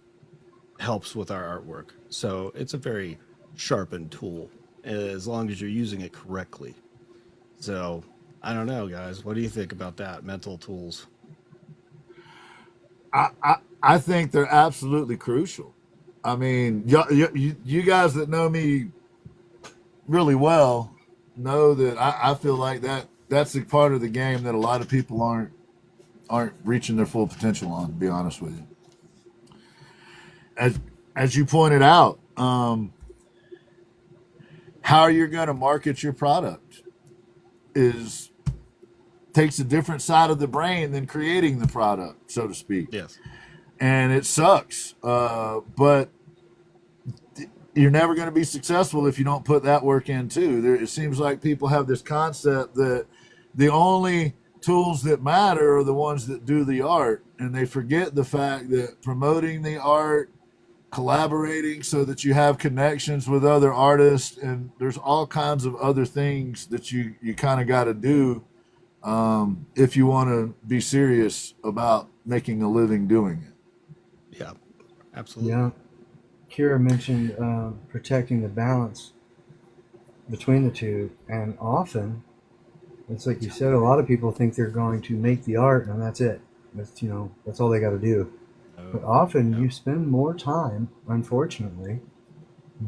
helps with our artwork. So it's a very sharpened tool as long as you're using it correctly. So I don't know, guys. What do you think about that? Mental tools. I think they're absolutely crucial. I mean, you guys that know me really well know that I feel like that's the part of the game that a lot of people aren't reaching their full potential on, to be honest with you. As you pointed out, how you're going to market your product takes a different side of the brain than creating the product, so to speak. Yes. And it sucks, but you're never going to be successful if you don't put that work in too. It seems like people have this concept that the only tools that matter are the ones that do the art, and they forget the fact that promoting the art, collaborating so that you have connections with other artists, and there's all kinds of other things that you kind of got to do if you want to be serious about making a living doing it. Yeah, absolutely. Yeah. Kira mentioned protecting the balance between the two, and often it's like you said, a lot of people think they're going to make the art and that's it. That's all they got to do. But often you spend more time, unfortunately,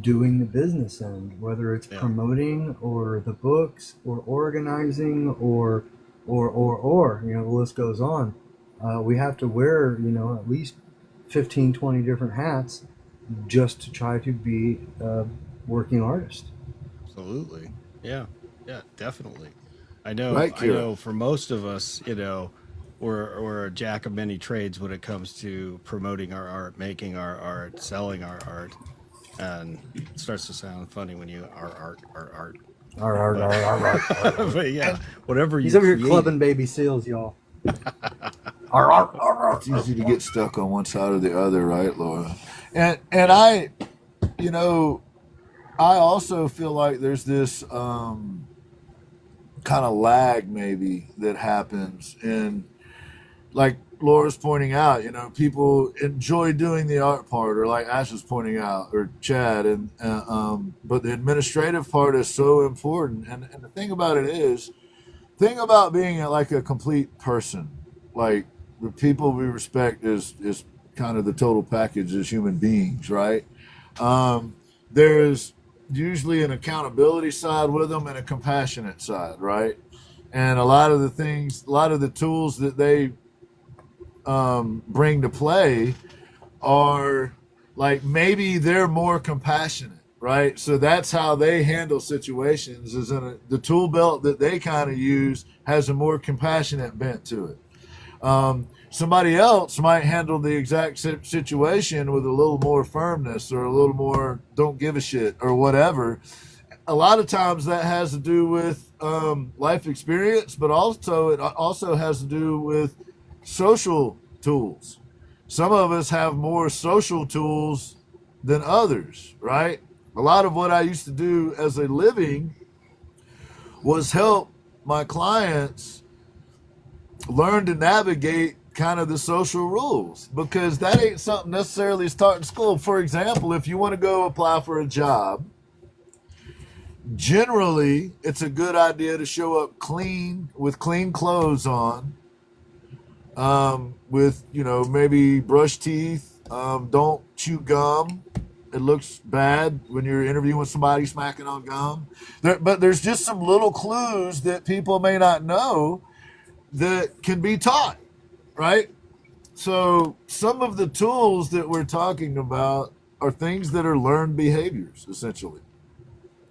doing the business end, whether it's promoting or the books or organizing or the list goes on. We have to wear at least 15, 20 different hats just to try to be a working artist. Absolutely. Yeah, definitely. I know. Right, I know. For most of us, we're a jack of many trades when it comes to promoting our art, making our art, selling our art, and it starts to sound funny when you art. But yeah, whatever you. He's over here create. clubbing baby seals, y'all. It's easy to get stuck on one side or the other, right, Laura? And I also feel like there's this kind of lag maybe that happens, and like Laura's pointing out, people enjoy doing the art part, or like Ash was pointing out, or Chad, and but the administrative part is so important. And the thing about it is, thing about being like a complete person, like the people we respect is kind of the total package as human beings, right? There's usually an accountability side with them and a compassionate side, right? And a lot of the tools that they bring to play are like, maybe they're more compassionate, right? So that's how they handle situations, is the tool belt that they kind of use has a more compassionate bent to it. Somebody else might handle the exact situation with a little more firmness, or a little more don't give a shit, or whatever. A lot of times that has to do with life experience, but also it also has to do with social tools. Some of us have more social tools than others, right? A lot of what I used to do as a living was help my clients learn to navigate kind of the social rules, because that ain't something necessarily taught in school. For example, if you want to go apply for a job, generally it's a good idea to show up clean, with clean clothes on, with maybe brush teeth, don't chew gum. It looks bad when you're interviewing with somebody smacking on gum. But there's just some little clues that people may not know that can be taught, right? So some of the tools that we're talking about are things that are learned behaviors, essentially.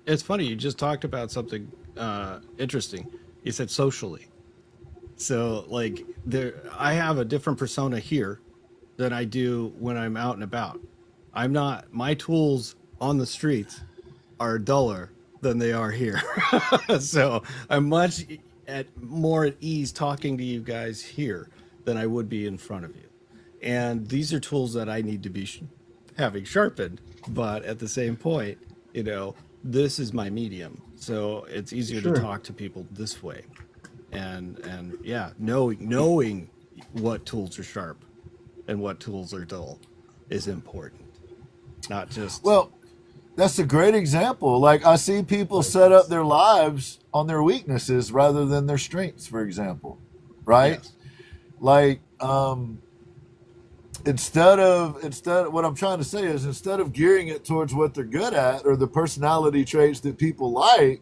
It's funny, you just talked about something interesting. You said socially. So like I have a different persona here than I do when I'm out and about. My tools on the streets are duller than they are here. So I'm more at ease talking to you guys here than I would be in front of you. And these are tools that I need to be having sharpened. But at the same point, this is my medium. So it's easier to talk to people this way. And yeah, knowing what tools are sharp and what tools are dull is important. Not just... Well, that's a great example. Like, I see people set up their lives on their weaknesses rather than their strengths, for example, right? Yes. Like, what I'm trying to say is, instead of gearing it towards what they're good at or the personality traits that people like,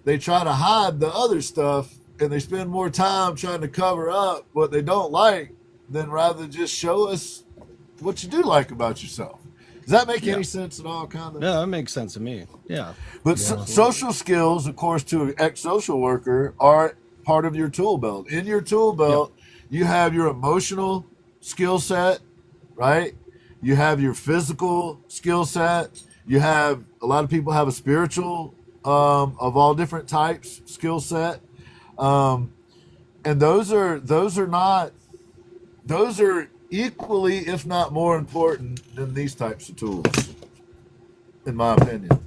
they try to hide the other stuff, and they spend more time trying to cover up what they don't like than rather just show us what you do like about yourself. Does that make any sense at all? Kind of. No, that makes sense to me. Yeah. But social skills, of course, to an ex-social worker, are part of your tool belt. In your tool belt, you have your emotional skill set, right? You have your physical skill set. You have, a lot of people have a spiritual, of all different types, skill set. And those are equally, if not more important than these types of tools, in my opinion.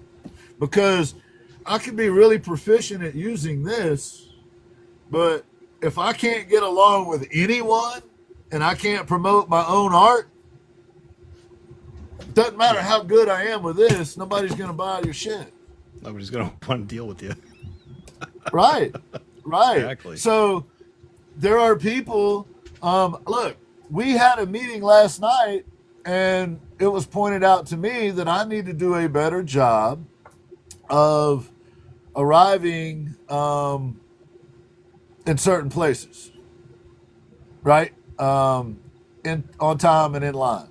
Because I can be really proficient at using this, but if I can't get along with anyone and I can't promote my own art, doesn't matter how good I am with this, nobody's going to buy your shit. Nobody's going to want to deal with you. Right. Exactly. So there are people, look, we had a meeting last night, and it was pointed out to me that I need to do a better job of arriving in certain places, right? On time and in line.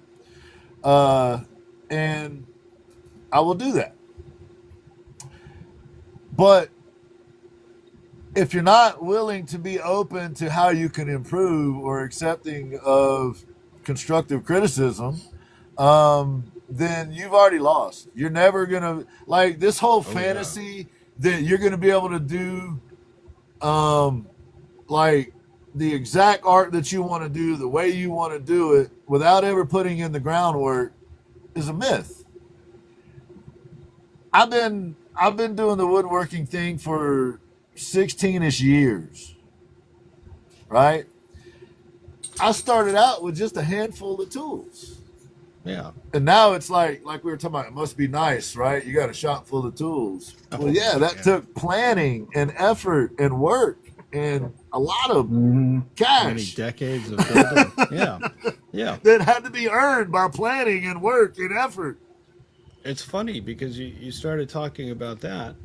And I will do that. But if you're not willing to be open to how you can improve or accepting of constructive criticism, then you've already lost. You're never going to, like, this whole fantasy that you're going to be able to do, like, the exact art that you want to do, the way you want to do it, without ever putting in the groundwork, is a myth. I've been doing the woodworking thing for 16-ish years, right? I started out with just a handful of tools. Yeah. And now it's like we were talking about, it must be nice, right? You got a shop full of tools. Well, yeah, that took planning and effort and work and a lot of cash. Many decades of building. Yeah. That had to be earned by planning and work and effort. It's funny because you started talking about that,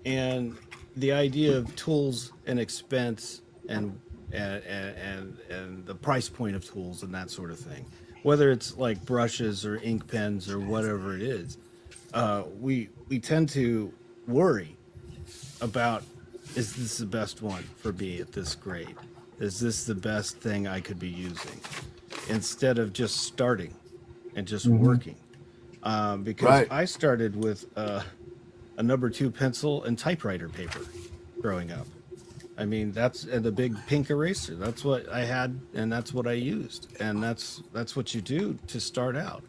and the idea of tools and expense and the price point of tools and that sort of thing, whether it's like brushes or ink pens or whatever it is, we tend to worry about, is this the best one for me at this grade? Is this the best thing I could be using? Instead of just starting and just working. Because I started with a number 2 pencil and typewriter paper growing up. I mean, and the big pink eraser. That's what I had, and that's what I used. And that's what you do to start out.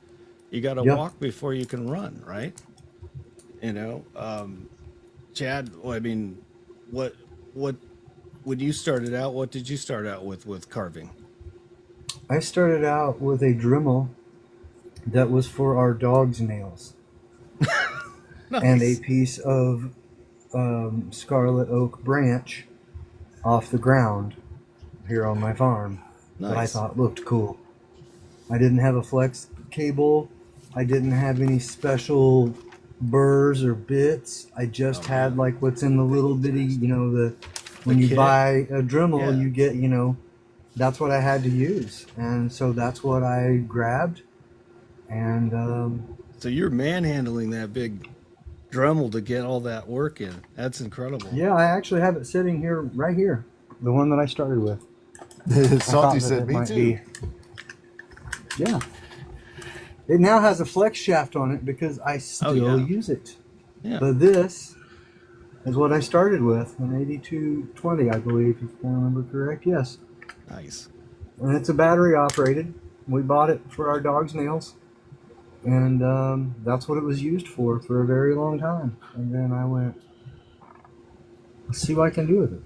You got to walk before you can run, right? You know, Chad. I mean, what when you started out? What did you start out with carving? I started out with a Dremel that was for our dog's nails. Nice. And a piece of scarlet oak branch off the ground here on my farm that I thought looked cool. I didn't have a flex cable. I didn't have any special burrs or bits. I just had like what's in the little bitty, when you buy a Dremel, you get, that's what I had to use. And so that's what I grabbed. And so you're manhandling that big Dremel to get all that work in. That's incredible. Yeah, I actually have it sitting here, right here. The one that I started with. Salty said me too. Yeah. It now has a flex shaft on it because I still use it. Yeah. But this is what I started with, an 8220, I believe, if I remember correct. Yes. Nice. And it's a battery operated. We bought it for our dog's nails. And that's what it was used for a very long time. And then I went, let's see what I can do with it.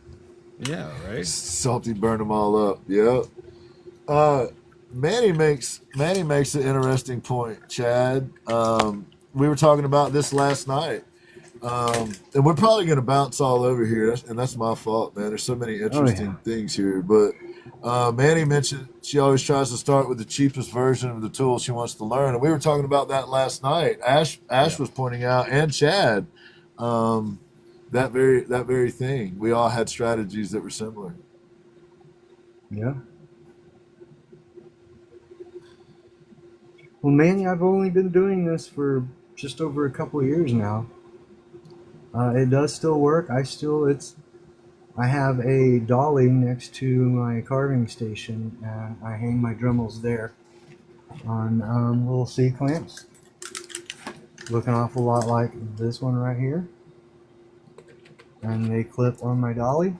Yeah, right. Salty burned them all up. Yeah. Manny makes an interesting point, Chad. We were talking about this last night. And we're probably going to bounce all over here, and that's my fault, man. There's so many interesting things here. But Manny mentioned she always tries to start with the cheapest version of the tool she wants to learn, and we were talking about that last night. Ash was pointing out, and Chad, that very thing. We all had strategies that were similar. Yeah. Well, Manny, I've only been doing this for just over a couple of years now. It does still work. I have a dolly next to my carving station, and I hang my Dremels there on little C clamps. Look an awful lot like this one right here. And they clip on my dolly.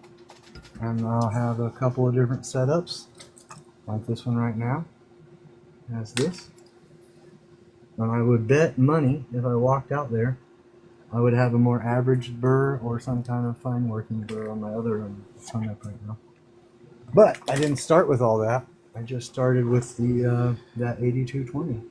And I'll have a couple of different setups, like this one right now. Has this. And I would bet money if I walked out there, I would have a more average burr or some kind of fine working burr on my other tongue up right now. But I didn't start with all that. I just started with the that 8220.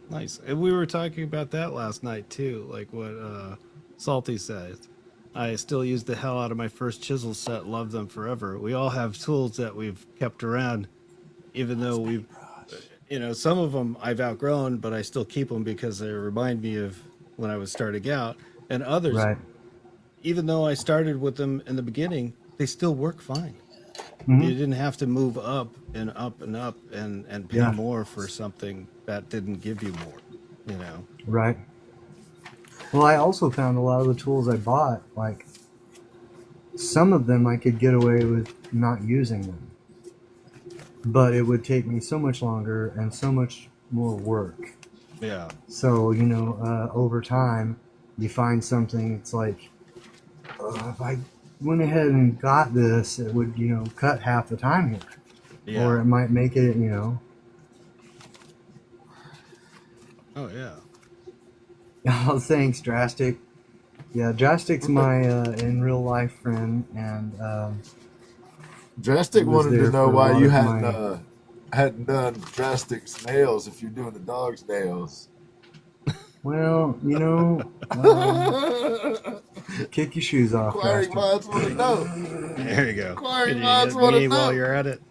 Nice. And we were talking about that last night too, like what Salty says. I still use the hell out of my first chisel set, love them forever. We all have tools that we've kept around, even though we've, some of them I've outgrown, but I still keep them because they remind me of when I was starting out. And others, Right. even though I started with them in the beginning, they still work fine. Mm-hmm. You didn't have to move up and up and up and pay more for something that didn't give you more, Right. Well, I also found a lot of the tools I bought, like some of them I could get away with not using them. But it would take me so much longer and so much more work. Yeah. So, over time, you find something, it's like, if I went ahead and got this, it would, cut half the time here. Yeah. Or it might make it, Oh, yeah. Oh, thanks, Drastic. Yeah, Drastic's my in real life friend, and Drastic was wanted to there know for a why lot you of hadn't done Drastic's nails if you're doing the dog's nails. well, kick your shoes off, Inquiring Drastic. minds want to know. There you go. Inquiring Can you minds get want me to while know. you're at it?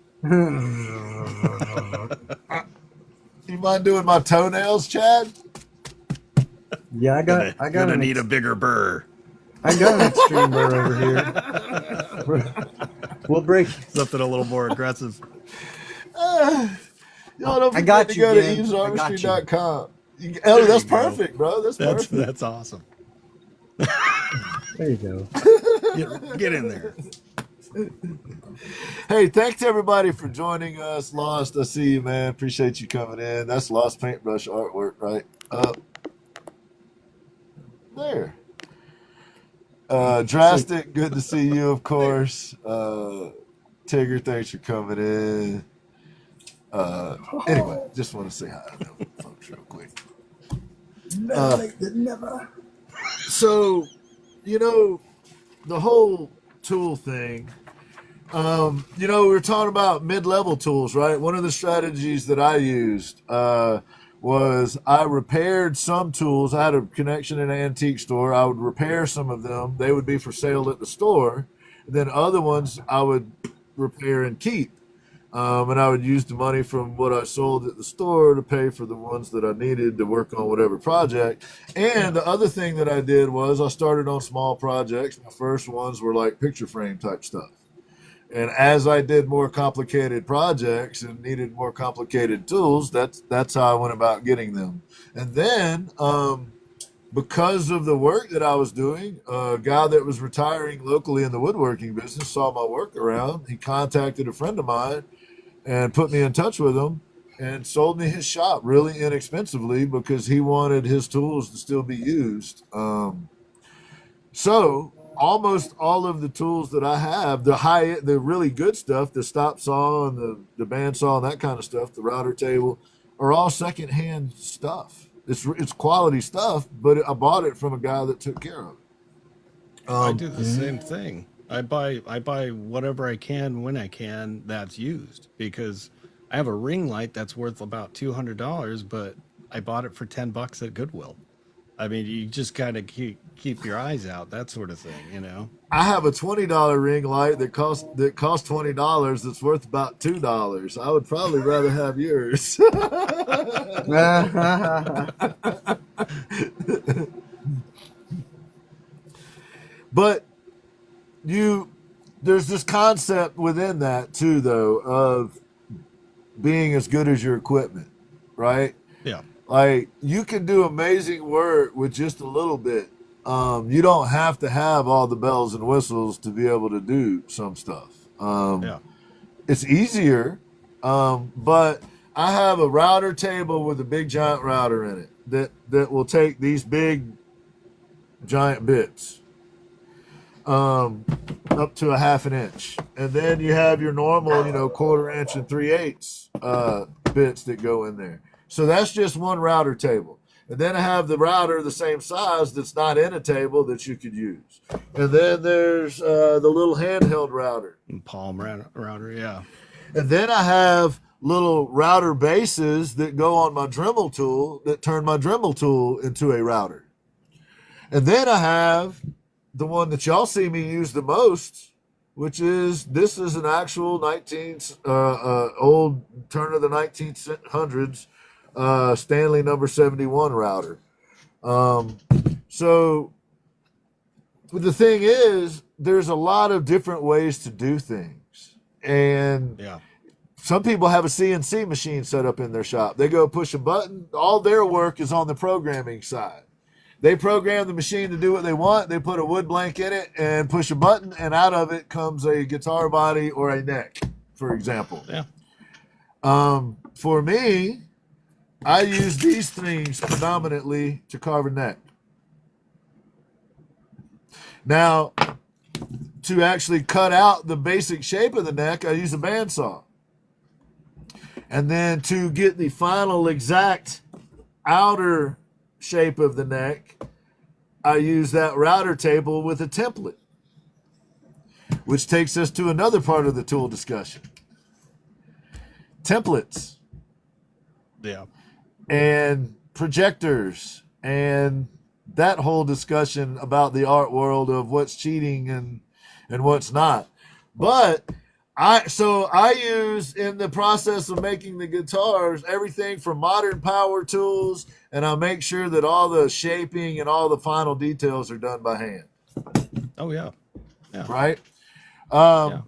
You mind doing my toenails, Chad? Yeah, I got Gonna an need a bigger burr. I got an extreme burr over here. We'll break. Something a little more aggressive. Y'all don't I forget got to you, go to Ginn. eavesartistry.com. There That's you go. perfect, bro. That's perfect. That's awesome. There you go. Get in there. Hey, thanks everybody for joining us. Lost, I see you, man. Appreciate you coming in. That's Lost Paintbrush artwork, right? There. Drastic, good to see you, of course. Tigger, thanks for coming in. Anyway, just want to say hi to them folks real quick. Never. So, the whole tool thing, we were talking about mid-level tools, right? One of the strategies that I used was I repaired some tools. I had a connection in an antique store. I would repair some of them. They would be for sale at the store. And then other ones I would repair and keep. And I would use the money from what I sold at the store to pay for the ones that I needed to work on whatever project. And the other thing that I did was I started on small projects. My first ones were like picture frame type stuff. And as I did more complicated projects and needed more complicated tools, that's how I went about getting them. And then because of the work that I was doing, a guy that was retiring locally in the woodworking business saw my work around. He contacted a friend of mine and put me in touch with him and sold me his shop really inexpensively because he wanted his tools to still be used. So almost all of the tools that I have, the really good stuff, the stop saw and the bandsaw and that kind of stuff, the router table, are all secondhand stuff. It's quality stuff, but I bought it from a guy that took care of it. I do the same thing. I buy whatever I can when I can that's used, because I have a ring light that's worth about $200, but I bought it for $10 at Goodwill. I mean, you just kind of keep your eyes out, that sort of thing, you know. I have a $20 ring light that costs $20. That's worth about $2. I would probably rather have yours. But there's this concept within that too, though, of being as good as your equipment, right? Yeah. Like, you can do amazing work with just a little bit. You don't have to have all the bells and whistles to be able to do some stuff. Yeah. It's easier, but I have a router table with a big giant router in it that will take these big giant bits up to a half an inch. And then you have your normal, 1/4 inch and 3/8 bits that go in there. So that's just one router table. And then I have the router the same size that's not in a table that you could use. And then there's the little handheld router. And palm router, yeah. And then I have little router bases that go on my Dremel tool that turn my Dremel tool into a router. And then I have the one that y'all see me use the most, which is, this is an actual old turn of the 1900s Stanley number 71 router. So the thing is, there's a lot of different ways to do things. And Yeah. some people have a CNC machine set up in their shop. They go push a button. All their work is on the programming side. They program the machine to do what they want. They put a wood blank in it and push a button, and out of it comes a guitar body or a neck, for example. Yeah. For me, I use these things predominantly to carve a neck. Now, to actually cut out the basic shape of the neck, I use a bandsaw. And then to get the final exact outer shape of the neck, I use that router table with a template, which takes us to another part of the tool discussion. Templates. Yeah. And projectors and that whole discussion about the art world of what's cheating and what's not. But I use, in the process of making the guitars, everything from modern power tools, and I make sure that all the shaping and all the final details are done by hand. Oh yeah. Yeah. Right? Yeah.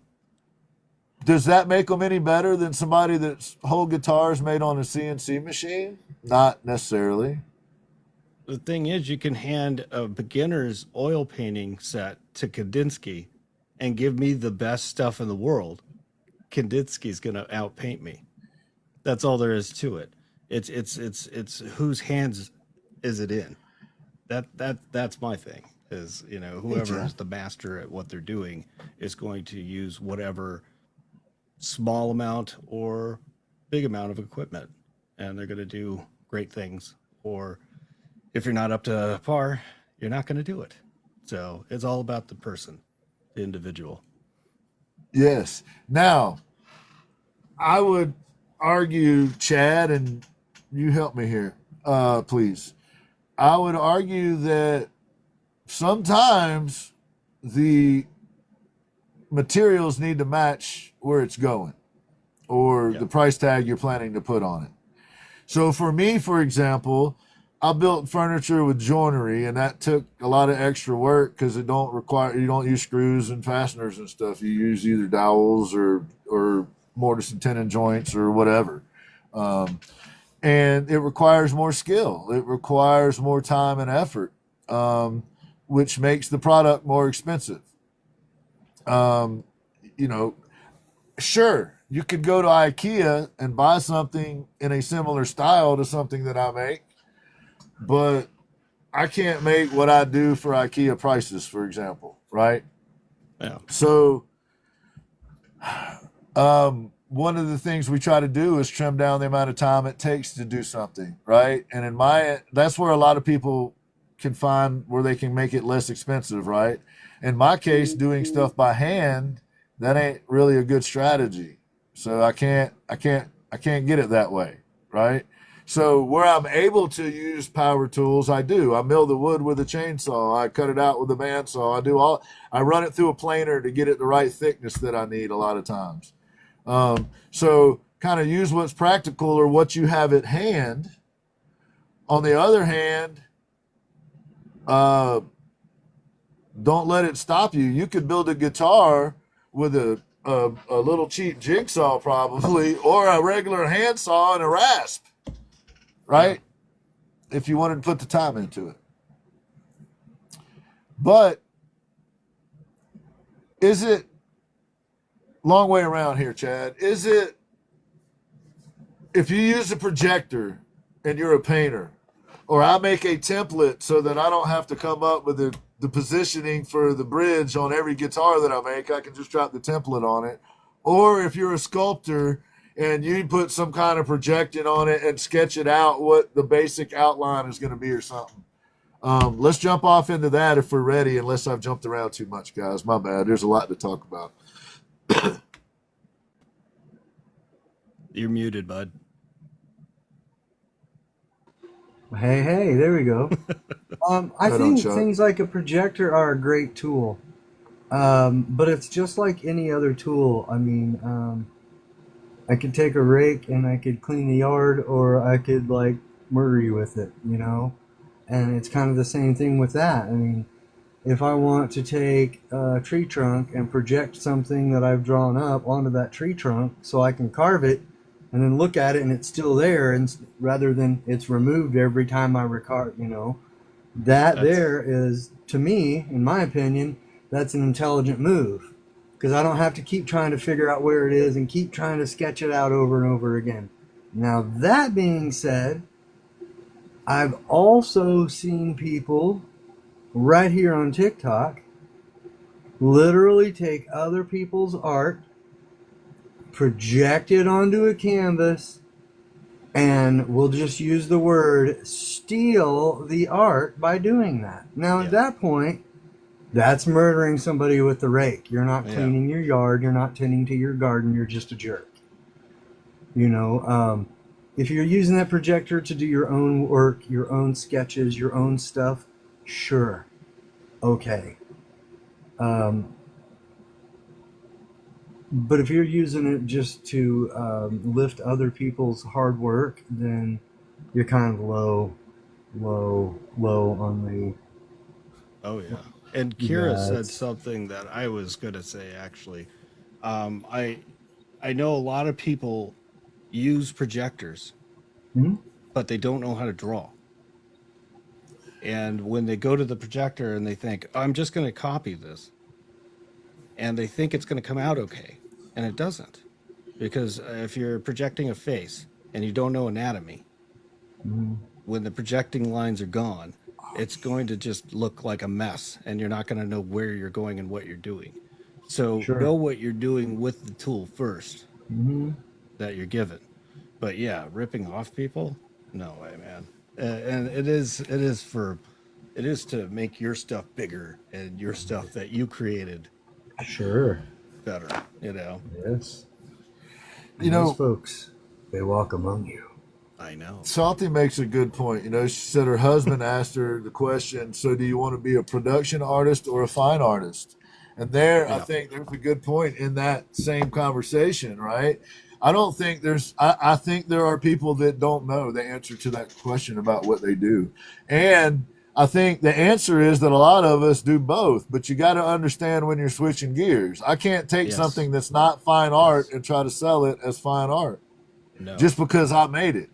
Does that make them any better than somebody that's whole guitars made on a CNC machine? Not necessarily. The thing is, you can hand a beginner's oil painting set to Kandinsky and give me the best stuff in the world. Kandinsky's going to outpaint me. That's all there is to it. It's whose hands is it in? That's my thing. Is, whoever is the master at what they're doing is going to use whatever small amount or big amount of equipment, and they're going to do great things. Or if you're not up to par, you're not going to do it. So it's all about the person, the individual. Yes. Now, I would argue, Chad, and you help me here, please. I would argue that sometimes the materials need to match where it's going, or the price tag you're planning to put on it. So for me, for example, I built furniture with joinery, and that took a lot of extra work because you don't use screws and fasteners and stuff. You use either dowels or mortise and tenon joints or whatever. And it requires more skill. It requires more time and effort, which makes the product more expensive. Sure, you could go to IKEA and buy something in a similar style to something that I make, but I can't make what I do for IKEA prices, for example, right? Yeah. So, one of the things we try to do is trim down the amount of time it takes to do something, right? And that's where a lot of people can find where they can make it less expensive, right? In my case, doing stuff by hand, that ain't really a good strategy. So I can't get it that way, right? So where I'm able to use power tools, I do. I mill the wood with a chainsaw. I cut it out with a bandsaw. I run it through a planer to get it the right thickness that I need a lot of times. So kind of use what's practical or what you have at hand. On the other hand, don't let it stop you. You could build a guitar with a little cheap jigsaw probably, or a regular handsaw and a rasp, right? If you wanted to put the time into it. But is it, long way around here, Chad, is it, if you use a projector and you're a painter, or I make a template so that I don't have to come up with the positioning for the bridge on every guitar that I make, I can just drop the template on it. Or if you're a sculptor and you put some kind of projection on it and sketch it out what the basic outline is going to be or something. Let's jump off into that if we're ready, unless I've jumped around too much, guys. My bad. There's a lot to talk about. You're muted, bud. Hey, there we go. I think things like a projector are a great tool, but it's just like any other tool. I mean, I could take a rake and I could clean the yard, or I could like murder you with it, you know? And it's kind of the same thing with that. I mean, if I want to take a tree trunk and project something that I've drawn up onto that tree trunk so I can carve it, and then look at it and it's still there, and rather than it's removed every time I record, you know, there is, to me, in my opinion, that's an intelligent move, because I don't have to keep trying to figure out where it is and keep trying to sketch it out over and over again. Now, that being said, I've also seen people right here on TikTok literally take other people's art, project it onto a canvas, and we'll just use the word steal the art by doing that. Now, at that point, that's murdering somebody with the rake. You're not cleaning your yard. You're not tending to your garden. You're just a jerk. You know, if you're using that projector to do your own work, your own sketches, your own stuff, sure. Okay. But if you're using it just to lift other people's hard work, then you're kind of low on the... Oh, yeah. And Kira said something that I was going to say, actually. I know a lot of people use projectors, but they don't know how to draw. And when they go to the projector and they think, I'm just going to copy this, and they think it's going to come out okay, and it doesn't. Because if you're projecting a face and you don't know anatomy, when the projecting lines are gone, it's going to just look like a mess, and you're not going to know where you're going and what you're doing. So know what you're doing with the tool first that you're given. But yeah, ripping off people, no way, man. And it is to make your stuff bigger and your stuff that you created better, you know. Yes. You know, those folks, they walk among you. I know. Salty makes a good point. You know, she said her husband asked her the question, so do you want to be a production artist or a fine artist? And I think there's a good point in that same conversation, right? I don't think I think there are people that don't know the answer to that question about what they do. And I think the answer is that a lot of us do both, but you got to understand when you're switching gears. I can't take something that's not fine art and try to sell it as fine art just because I made it.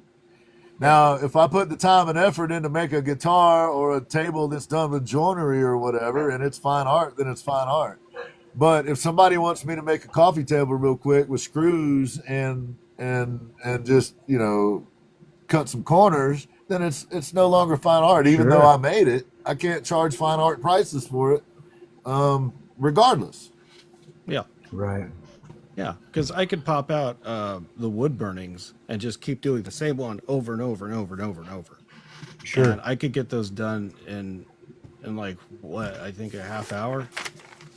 Now, if I put the time and effort in to make a guitar or a table that's done with joinery or whatever, and it's fine art, then it's fine art. But if somebody wants me to make a coffee table real quick with screws and just, you know, cut some corners, then it's no longer fine art. Even though I made it, I can't charge fine art prices for it, regardless. Yeah. Right. Yeah, because I could pop out the wood burnings and just keep doing the same one over and over and over and over and over. Sure. And I could get those done in like I think a half hour.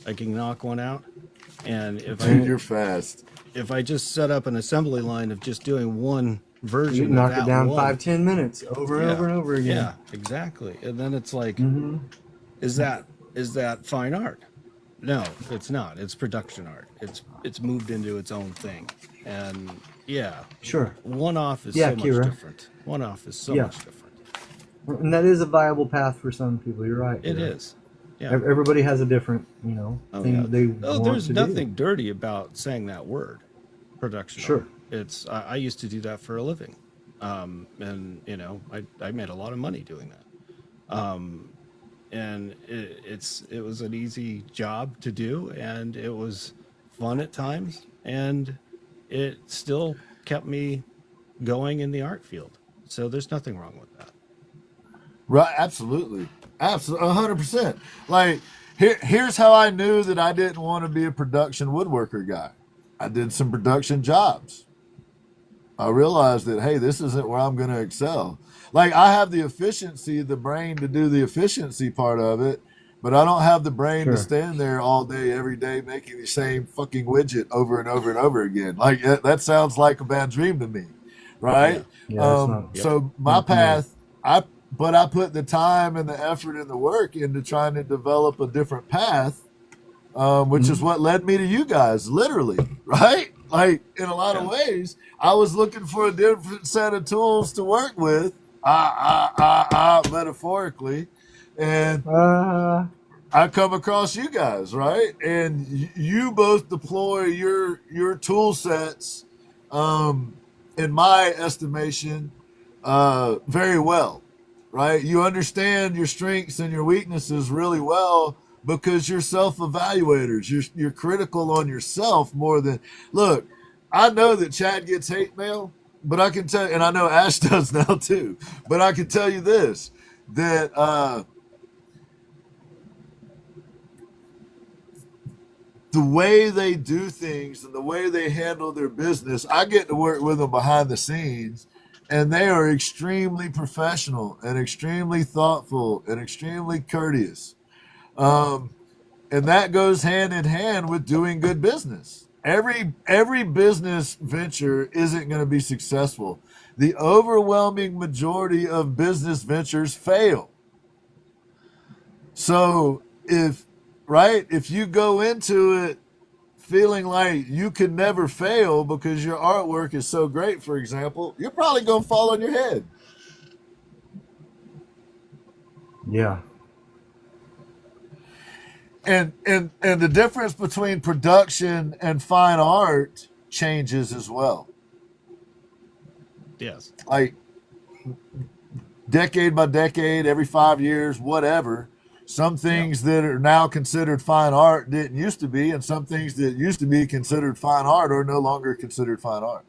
I can knock one out. And if Dude, you're fast. If I just set up an assembly line of just doing one version You knock of that it down one. 5-10 minutes over and over and over again. Yeah, exactly. And then it's like, Mm-hmm. is that fine art? No, it's not. It's production art. It's moved into its own thing. And yeah, Sure. one-off is Yeah, so much Kira. different. One-off is so Yeah. much different. And that is a viable path for some people. You're right. It Kira. is. Yeah. Everybody has a different, Oh, thing yeah. that they Oh, want there's to nothing do. dirty about saying that word, production Sure. art. It's I used to do that for a living, and I made a lot of money doing that, and it was an easy job to do, and it was fun at times, and it still kept me going in the art field. So there's nothing wrong with that. Right, absolutely. Absolutely, 100%. Like, here's how I knew that I didn't want to be a production woodworker guy. I did some production jobs. I realized that, hey, this isn't where I'm going to excel. Like, I have the efficiency, the brain to do the efficiency part of it, but I don't have the brain to Sure. stand there all day, every day, making the same fucking widget over and over and over again. Like, that sounds like a bad dream to me, right? Yeah, it's not. So my not for me. path, I put the time and the effort and the work into trying to develop a different path, which is what led me to you guys, literally, right? Like, in a lot of ways, I was looking for a different set of tools to work with, metaphorically, and I come across you guys, right? And you both deploy your tool sets, in my estimation, very well, right? You understand your strengths and your weaknesses really well because you're self-evaluators. You're critical on yourself more than... Look, I know that Chad gets hate mail, but I can tell, and I know Ash does now too, but I can tell you this, that the way they do things and the way they handle their business, I get to work with them behind the scenes, and they are extremely professional and extremely thoughtful and extremely courteous. And that goes hand in hand with doing good business. Every business venture isn't going to be successful. The overwhelming majority of business ventures fail. So if you go into it feeling like you can never fail because your artwork is so great, for example, you're probably going to fall on your head. Yeah. And the difference between production and fine art changes as well. Yes. Like, decade by decade, every 5 years, whatever, some things that are now considered fine art didn't used to be, and some things that used to be considered fine art are no longer considered fine art.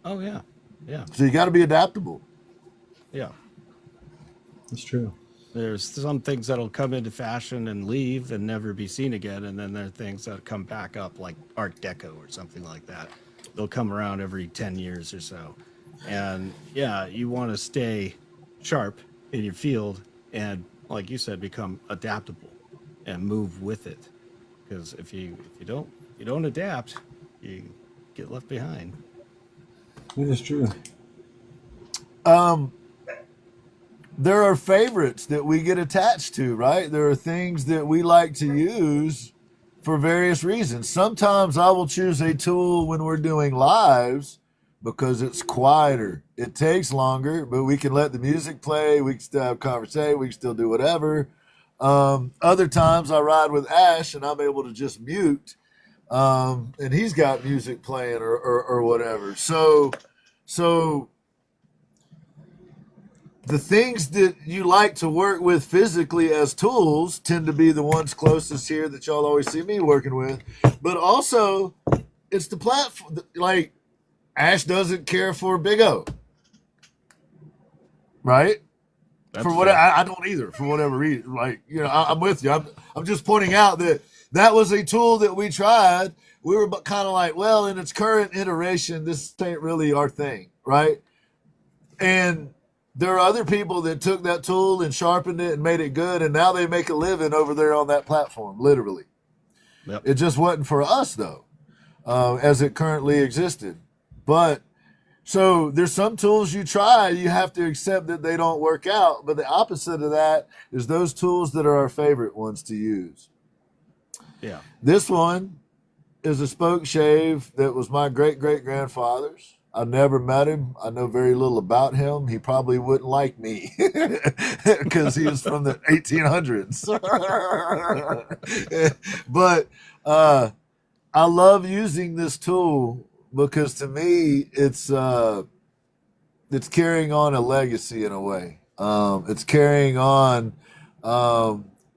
Oh, yeah. Yeah. So you got to be adaptable. Yeah. It's true. There's some things that'll come into fashion and leave and never be seen again. And then there are things that come back up, like Art Deco or something like that. They'll come around every 10 years or so. And yeah, you want to stay sharp in your field and, like you said, become adaptable and move with it. Because if you don't adapt, you get left behind. It is true. There are favorites that we get attached to, right? There are things that we like to use for various reasons. Sometimes I will choose a tool when we're doing lives because it's quieter. It takes longer, but we can let the music play. We can still have conversation. We can still do whatever. Other times I ride with Ash and I'm able to just mute, and he's got music playing or whatever. So the things that you like to work with physically as tools tend to be the ones closest here that y'all always see me working with. But also, it's the platform. Like, Ash doesn't care for Big O, right? That's for what fair. I don't either, for whatever reason. Like, I'm with you. I'm just pointing out that was a tool that we tried. We were kind of like, well, in its current iteration, this ain't really our thing, right? And there are other people that took that tool and sharpened it and made it good, and now they make a living over there on that platform, literally. Yep. It just wasn't for us, though, as it currently existed. But So there's some tools you try, you have to accept that they don't work out. But the opposite of that is those tools that are our favorite ones to use. Yeah. This one is a spoke shave that was my great-great-grandfather's. I never met him. I know very little about him. He probably wouldn't like me because he was from the 1800s. But I love using this tool because to me it's carrying on a legacy in a way. It's carrying on.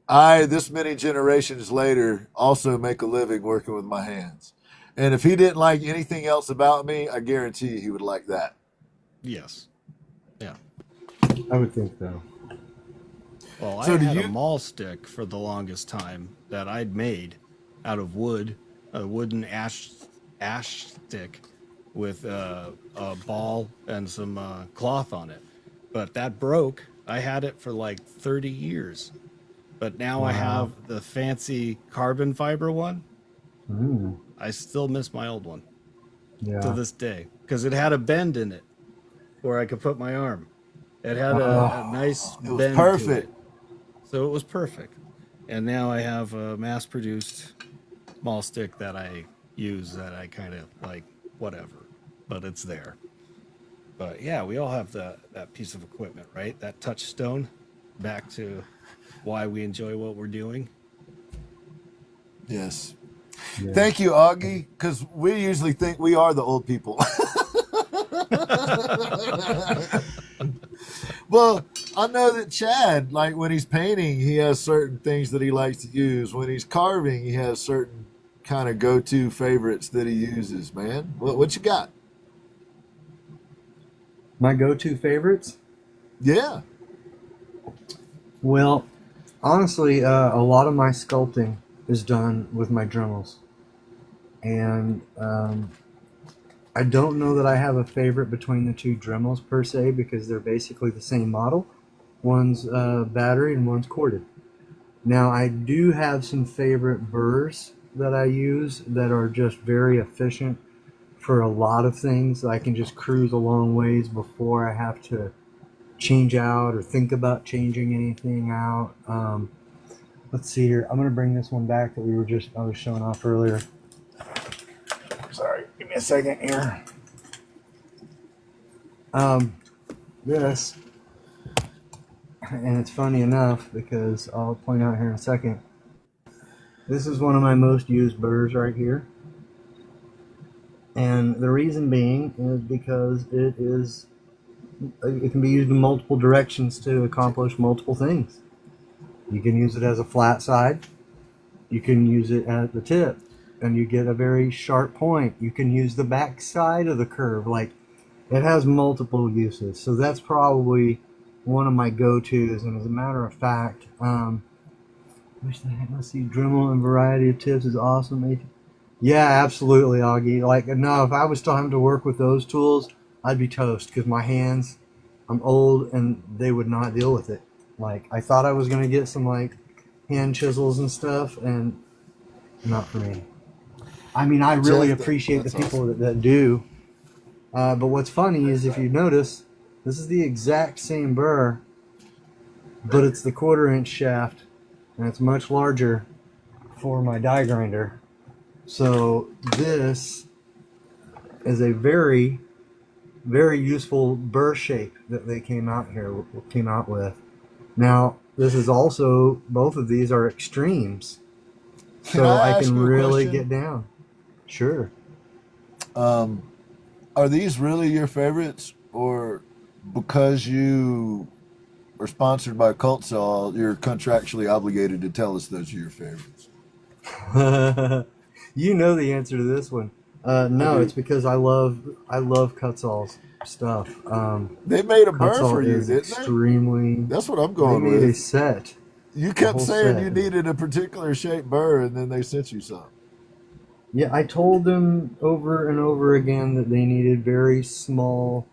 This many generations later, also make a living working with my hands. And if he didn't like anything else about me, I guarantee you he would like that. Yes. Yeah. I would think so. Well, So I do had you- a maul stick for the longest time that I'd made out of wood, a wooden ash stick with a ball and some cloth on it. But that broke. I had it for like 30 years. But now I have the fancy carbon fiber one. Mm, I still miss my old one to yeah. this day because it had a bend in it where I could put my arm. It had a nice It was bend perfect. to it. So it was perfect. And now I have a mass-produced maul stick that I use that I kind of like, whatever, but it's there. But yeah, we all have that piece of equipment, right? That touchstone. Back to why we enjoy what we're doing. Yes. Yeah. Thank you, Augie, because we usually think we are the old people. Well, I know that Chad, like when he's painting, he has certain things that he likes to use. When he's carving, he has certain kind of go-to favorites that he uses, man. What you got? My go-to favorites? Yeah. Well, honestly, a lot of my sculpting is done with my Dremels. And I don't know that I have a favorite between the two Dremels per se because they're basically the same model. One's battery and one's corded. Now, I do have some favorite burrs that I use that are just very efficient for a lot of things. I can just cruise a long ways before I have to change out or think about changing anything out. Let's see here. I'm going to bring this one back that I was showing off earlier. Sorry, give me a second here. This, and it's funny enough because I'll point out here in a second. This is one of my most used burrs right here. And the reason being is because it can be used in multiple directions to accomplish multiple things. You can use it as a flat side. You can use it at the tip, and you get a very sharp point. You can use the back side of the curve. Like, it has multiple uses. So that's probably one of my go-tos. And as a matter of fact, let's see, Dremel and variety of tips is awesome. Yeah, absolutely, Augie. Like, no, if I was still having to work with those tools, I'd be toast because my hands, I'm old and they would not deal with it. Like, I thought I was going to get some like hand chisels and stuff, and not for me. I mean, I really Jeff, appreciate the that's people that do. But what's funny is if you notice, this is the exact same burr, but it's the 1/4-inch shaft, and it's much larger for my die grinder. So this is a very, very useful burr shape that they came out with. Now, this is also, both of these are extremes. So I ask can you a really question? get down. Sure. Are these really your favorites, or because you are sponsored by Cult Saw, you're contractually obligated to tell us those are your favorites? You know the answer to this one. No, it's because I love Kutzall's stuff. They made a burr Kutzall for you, is didn't they? extremely. That's what I'm They going made a with. set. You kept whole saying set. you needed a particular shaped burr, and then they sent you some. Yeah, I told them over and over again that they needed very small,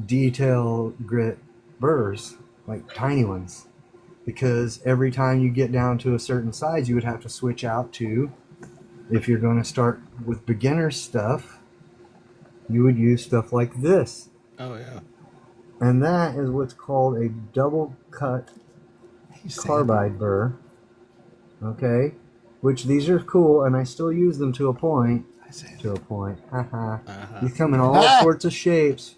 detail grit burrs, like tiny ones, because every time you get down to a certain size, you would have to switch out to, if you're going to start with beginner stuff, you would use stuff like this. Oh yeah. And that is what's called a double cut carbide burr. Okay? Which these are cool, and I still use them to a point. To a point. These come in all sorts of shapes.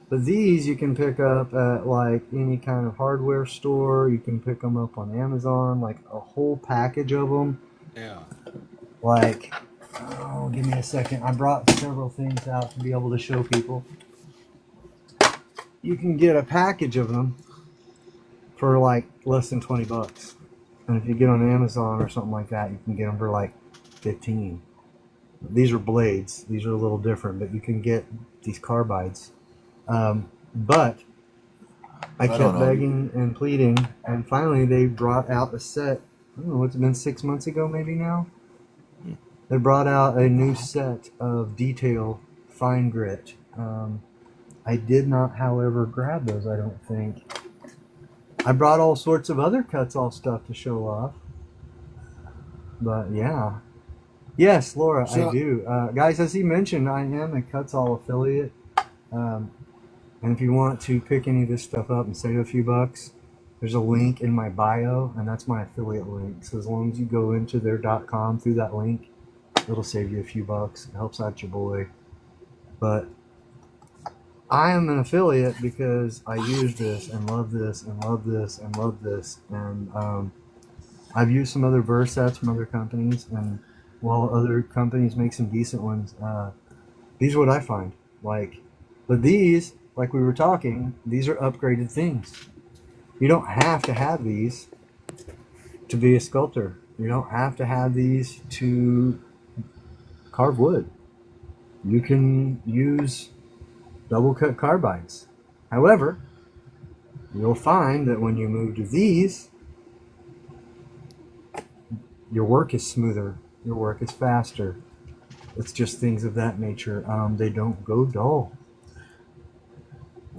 But these you can pick up at like any kind of hardware store. You can pick them up on Amazon, like a whole package of them. Yeah. Like, oh, give me a second. I brought several things out to be able to show people. You can get a package of them for like less than 20 bucks. And if you get on Amazon or something like that, you can get them for like 15. These are blades. These are a little different, but you can get these carbides. But I kept begging and pleading, and finally they brought out a set. I don't know, it's been 6 months ago maybe now. They brought out a new set of detail fine grit. I did not, however, grab those, I don't think. I brought all sorts of other cuts off stuff to show off. But yeah. Yes, Laura, I do. Guys, as he mentioned, I am a Cuts All affiliate. And if you want to pick any of this stuff up and save a few bucks, there's a link in my bio, and that's my affiliate link. So as long as you go into their .com through that link, it'll save you a few bucks. It helps out your boy. But I am an affiliate because I use this and love this and love this and love this. And I've used some other burr sets from other companies, and while other companies make some decent ones, these are what I find. But these, like we were talking, these are upgraded things. You don't have to have these to be a sculptor. You don't have to have these to carve wood. You can use double cut carbides. However, you'll find that when you move to these, your work is smoother, your work is faster. It's just things of that nature. They don't go dull.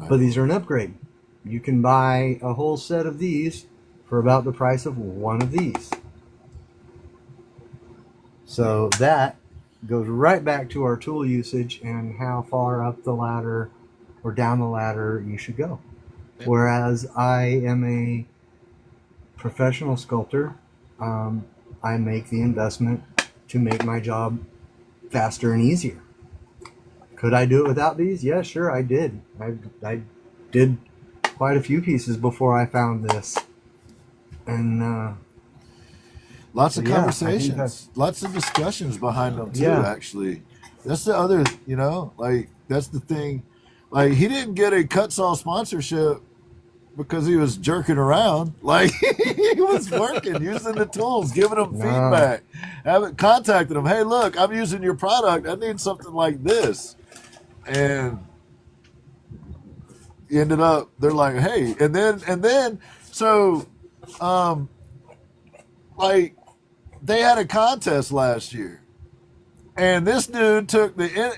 But these are an upgrade. You can buy a whole set of these for about the price of one of these. So that goes right back to our tool usage and how far up the ladder or down the ladder you should go. Whereas I am a professional sculptor, I make the investment to make my job faster and easier. Could I do it without these? Yeah, sure, I did. I did quite a few pieces before I found this. And lots of conversations, lots of discussions behind them too, actually. That's the other, that's the thing. Like, he didn't get a Cuts-All sponsorship because he was jerking around. Like, he was working, using the tools, giving them feedback, contacting them. Hey, look, I'm using your product. I need something like this. And ended up, they're like, hey, and then, so, like, they had a contest last year, and this dude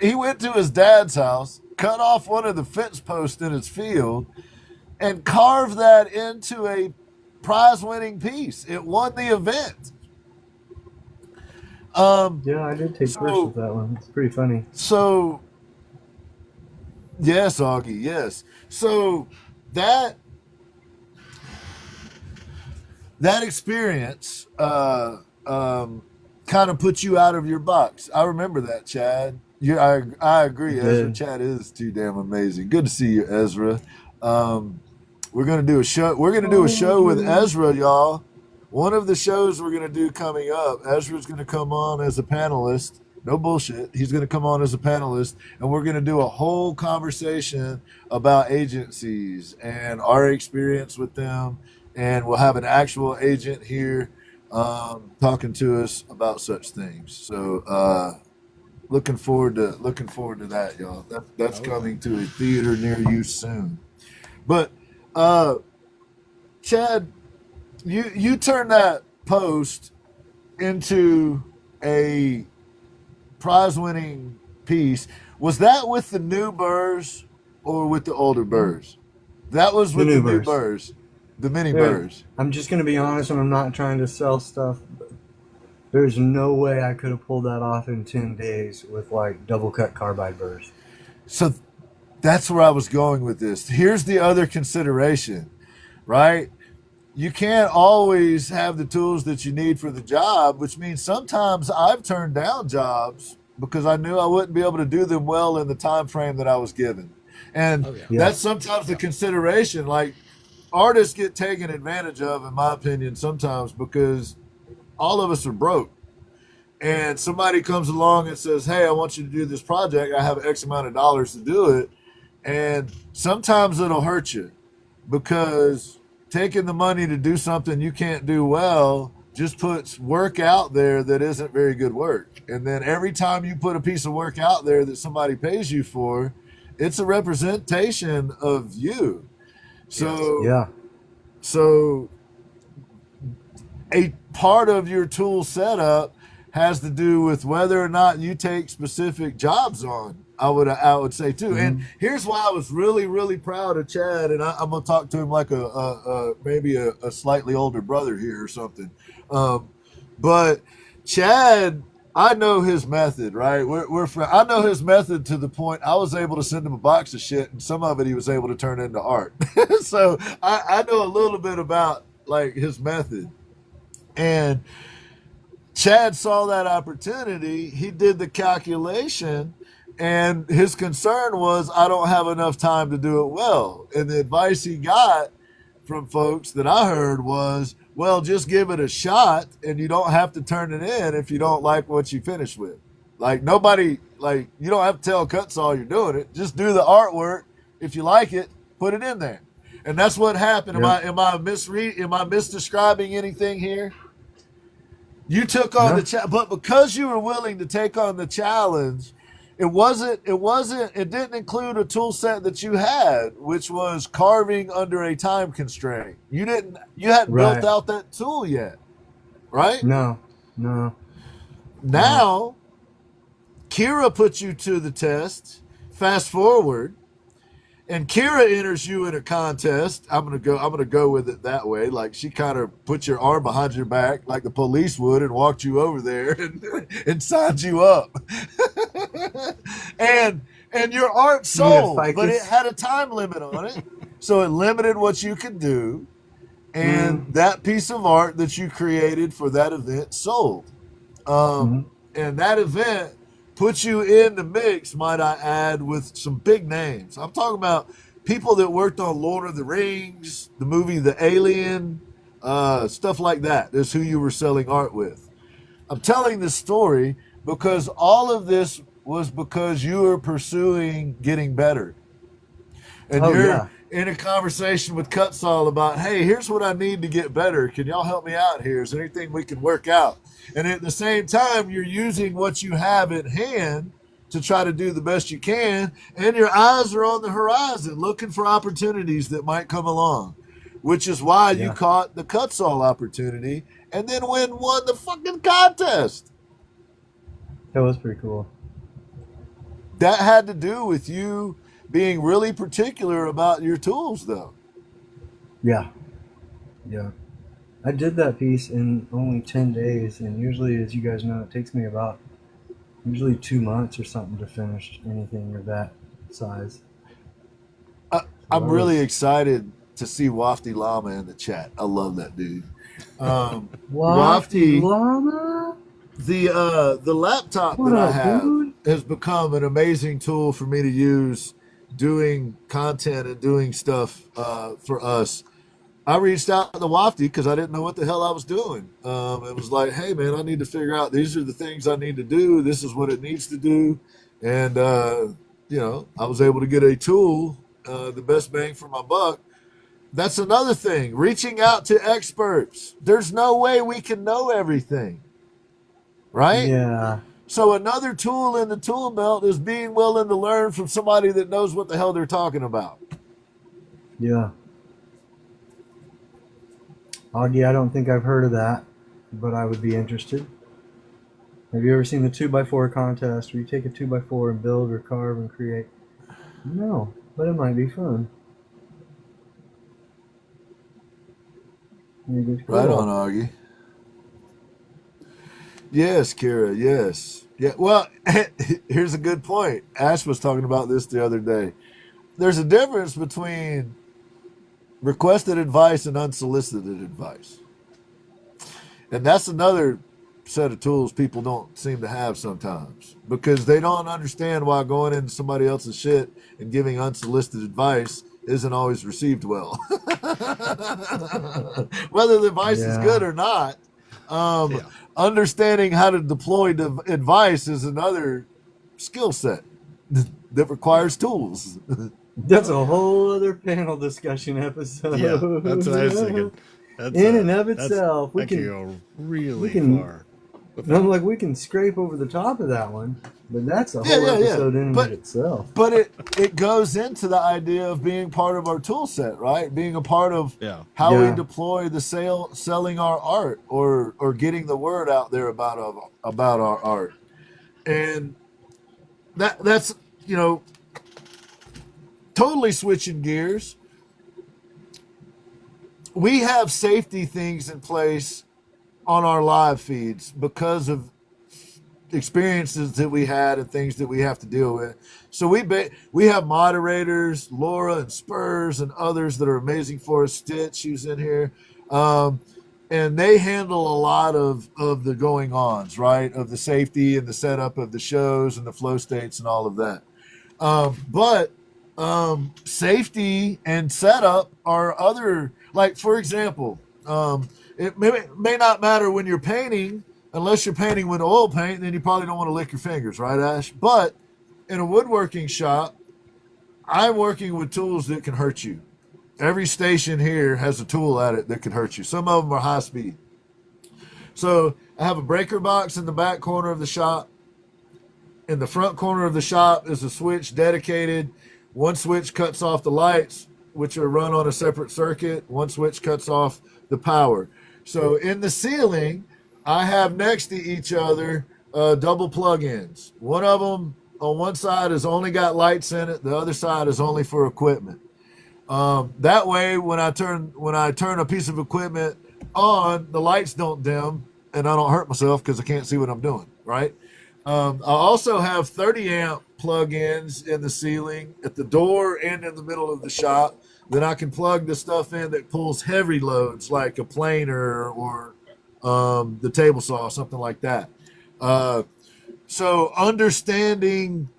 he went to his dad's house, cut off one of the fence posts in his field, and carved that into a prize-winning piece. It won the event. Yeah, I did take first with that one. It's pretty funny. So, yes, Augie, yes. So that experience kind of puts you out of your box. I remember that, Chad. I agree. Ezra, Chad is too damn amazing. Good to see you, Ezra. We're gonna do a show. We're gonna do a show with Ezra, y'all. One of the shows we're gonna do coming up, Ezra's gonna come on as a panelist. No bullshit. He's going to come on as a panelist, and we're going to do a whole conversation about agencies and our experience with them. And we'll have an actual agent here talking to us about such things. So looking forward to that, y'all. That's coming to a theater near you soon. But Chad, you turned that post into a prize-winning piece. Was that with the new burrs or with the older burrs? That was with the new burrs, the mini burrs. I'm just going to be honest, and I'm not trying to sell stuff. But there's no way I could have pulled that off in 10 days with like double cut carbide burrs. So that's where I was going with this. Here's the other consideration, right? You can't always have the tools that you need for the job, which means sometimes I've turned down jobs because I knew I wouldn't be able to do them well in the time frame that I was given. And Oh yeah. Yeah. that's sometimes the consideration. Like, artists get taken advantage of, in my opinion, sometimes because all of us are broke. And somebody comes along and says, hey, I want you to do this project. I have X amount of dollars to do it. And sometimes it'll hurt you because taking the money to do something you can't do well just puts work out there that isn't very good work. And then every time you put a piece of work out there that somebody pays you for, it's a representation of you. So, Yeah. so a part of your tool setup has to do with whether or not you take specific jobs on. I would say too. And here's why I was really, really proud of Chad, and I'm gonna talk to him like maybe a slightly older brother here or something. But Chad, I know his method, right? I know his method to the point I was able to send him a box of shit, and some of it he was able to turn into art. So I know a little bit about like his method, and Chad saw that opportunity. He did the calculation, and his concern was, I don't have enough time to do it well. And the advice he got from folks that I heard was, well, just give it a shot, and you don't have to turn it in if you don't like what you finish with. Like, nobody, like, you don't have to tell Cutsall you're doing it. Just do the artwork. If you like it, put it in there. And that's what happened. Yeah. Am I misdescribing anything here? You took on the challenge, but because you were willing to take on the challenge, it didn't include a tool set that you had, which was carving under a time constraint. You hadn't Right. built out that tool yet, right? No. Now, Kira put you to the test. Fast forward, and Kira enters you in a contest. I'm gonna go with it that way. Like, she kind of put your arm behind your back like the police would and walked you over there and signed you up. and your art sold, but it had a time limit on it. So it limited what you could do. And that piece of art that you created for that event sold. And that event put you in the mix, might I add, with some big names. I'm talking about people that worked on Lord of the Rings, the movie The Alien, stuff like that. That's who you were selling art with. I'm telling this story because all of this was because you were pursuing getting better. And you're in a conversation with Cutsall about, hey, here's what I need to get better. Can y'all help me out here? Is there anything we can work out? And at the same time, you're using what you have at hand to try to do the best you can. And your eyes are on the horizon looking for opportunities that might come along, which is why you caught the Cutsall opportunity and then won the fucking contest. That was pretty cool. That had to do with you being really particular about your tools, though. Yeah. I did that piece in only 10 days, and usually, as you guys know, it takes me about usually 2 months or something to finish anything of that size. I'm really excited to see Wafty Llama in the chat. I love that dude. Wafty Llama? The laptop that I have has become an amazing tool for me to use doing content and doing stuff for us. I reached out to Wafty because I didn't know what the hell I was doing. It was like, hey, man, I need to figure out these are the things I need to do. This is what it needs to do. And, I was able to get a tool, the best bang for my buck. That's another thing, reaching out to experts. There's no way we can know everything, right? Yeah. So another tool in the tool belt is being willing to learn from somebody that knows what the hell they're talking about. Yeah. Augie, I don't think I've heard of that, but I would be interested. Have you ever seen the 2x4 contest where you take a 2x4 and build or carve and create? No, but it might be fun. Right on, Augie. Yes, Kira. Yes. Yeah. Well, here's a good point. Ash was talking about this the other day. There's a difference between requested advice and unsolicited advice. And that's another set of tools people don't seem to have sometimes because they don't understand why going into somebody else's shit and giving unsolicited advice isn't always received well. Whether the advice is good or not, understanding how to deploy the advice is another skill set that requires tools. That's a whole other panel discussion episode. Yeah, that's what I was thinking. That's, in and of itself, we can go really far. I'm like, we can scrape over the top of that one, but that's a whole episode in and of itself. But it goes into the idea of being part of our tool set, right? Being a part of how we deploy the selling our art or getting the word out there about our art. And that's, you know, totally switching gears. We have safety things in place on our live feeds because of experiences that we had and things that we have to deal with. So we have moderators, Laura and Spurs and others that are amazing for us. Stitch, who's in here. And they handle a lot of the going-ons, right? Of the safety and the setup of the shows and the flow states and all of that. But safety and setup are other, like, for example, it may not matter when you're painting, unless you're painting with oil paint, then you probably don't want to lick your fingers, right, Ash? But in a woodworking shop, I'm working with tools that can hurt you. Every station here has a tool at it that can hurt you. Some of them are high speed. So I have a breaker box in the back corner of the shop. In the front corner of the shop is a switch dedicated. One switch cuts off the lights, which are run on a separate circuit. One switch cuts off the power. So in the ceiling, I have next to each other double plug-ins. One of them on one side has only got lights in it. The other side is only for equipment. That way, when I turn a piece of equipment on, the lights don't dim, and I don't hurt myself because I can't see what I'm doing, right? I also have 30 amp plug-ins in the ceiling at the door and in the middle of the shop. Then I can plug the stuff in that pulls heavy loads like a planer or the table saw, something like that. So understanding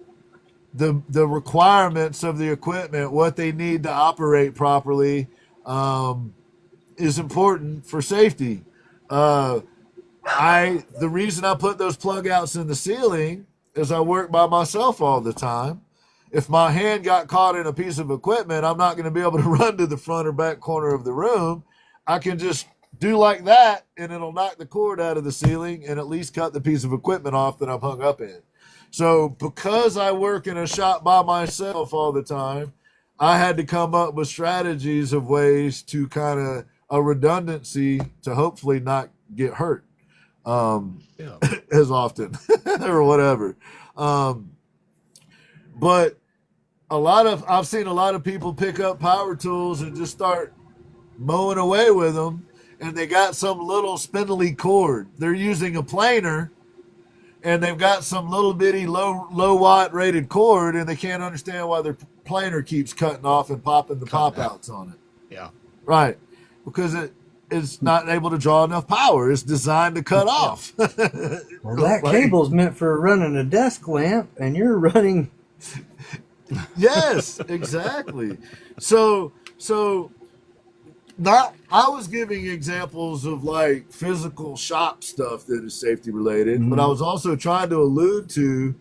the requirements of the equipment, what they need to operate properly, is important for safety. The reason I put those plug outs in the ceiling is I work by myself all the time. If my hand got caught in a piece of equipment, I'm not going to be able to run to the front or back corner of the room. I can just do like that, and it'll knock the cord out of the ceiling and at least cut the piece of equipment off that I'm hung up in. So because I work in a shop by myself all the time, I had to come up with strategies of ways to kind of a redundancy to hopefully not get hurt as often or whatever. But I've seen a lot of people pick up power tools and just start mowing away with them, and they got some little spindly cord. They're using a planer, and they've got some little bitty low watt rated cord, and they can't understand why their planer keeps cutting off and popping the pop outs on it. Yeah. Right. Because it's not able to draw enough power. It's designed to cut off. Well, that cable's meant for running a desk lamp, and you're running. Yes, exactly. So I was giving examples of like physical shop stuff that is safety related, but I was also trying to allude to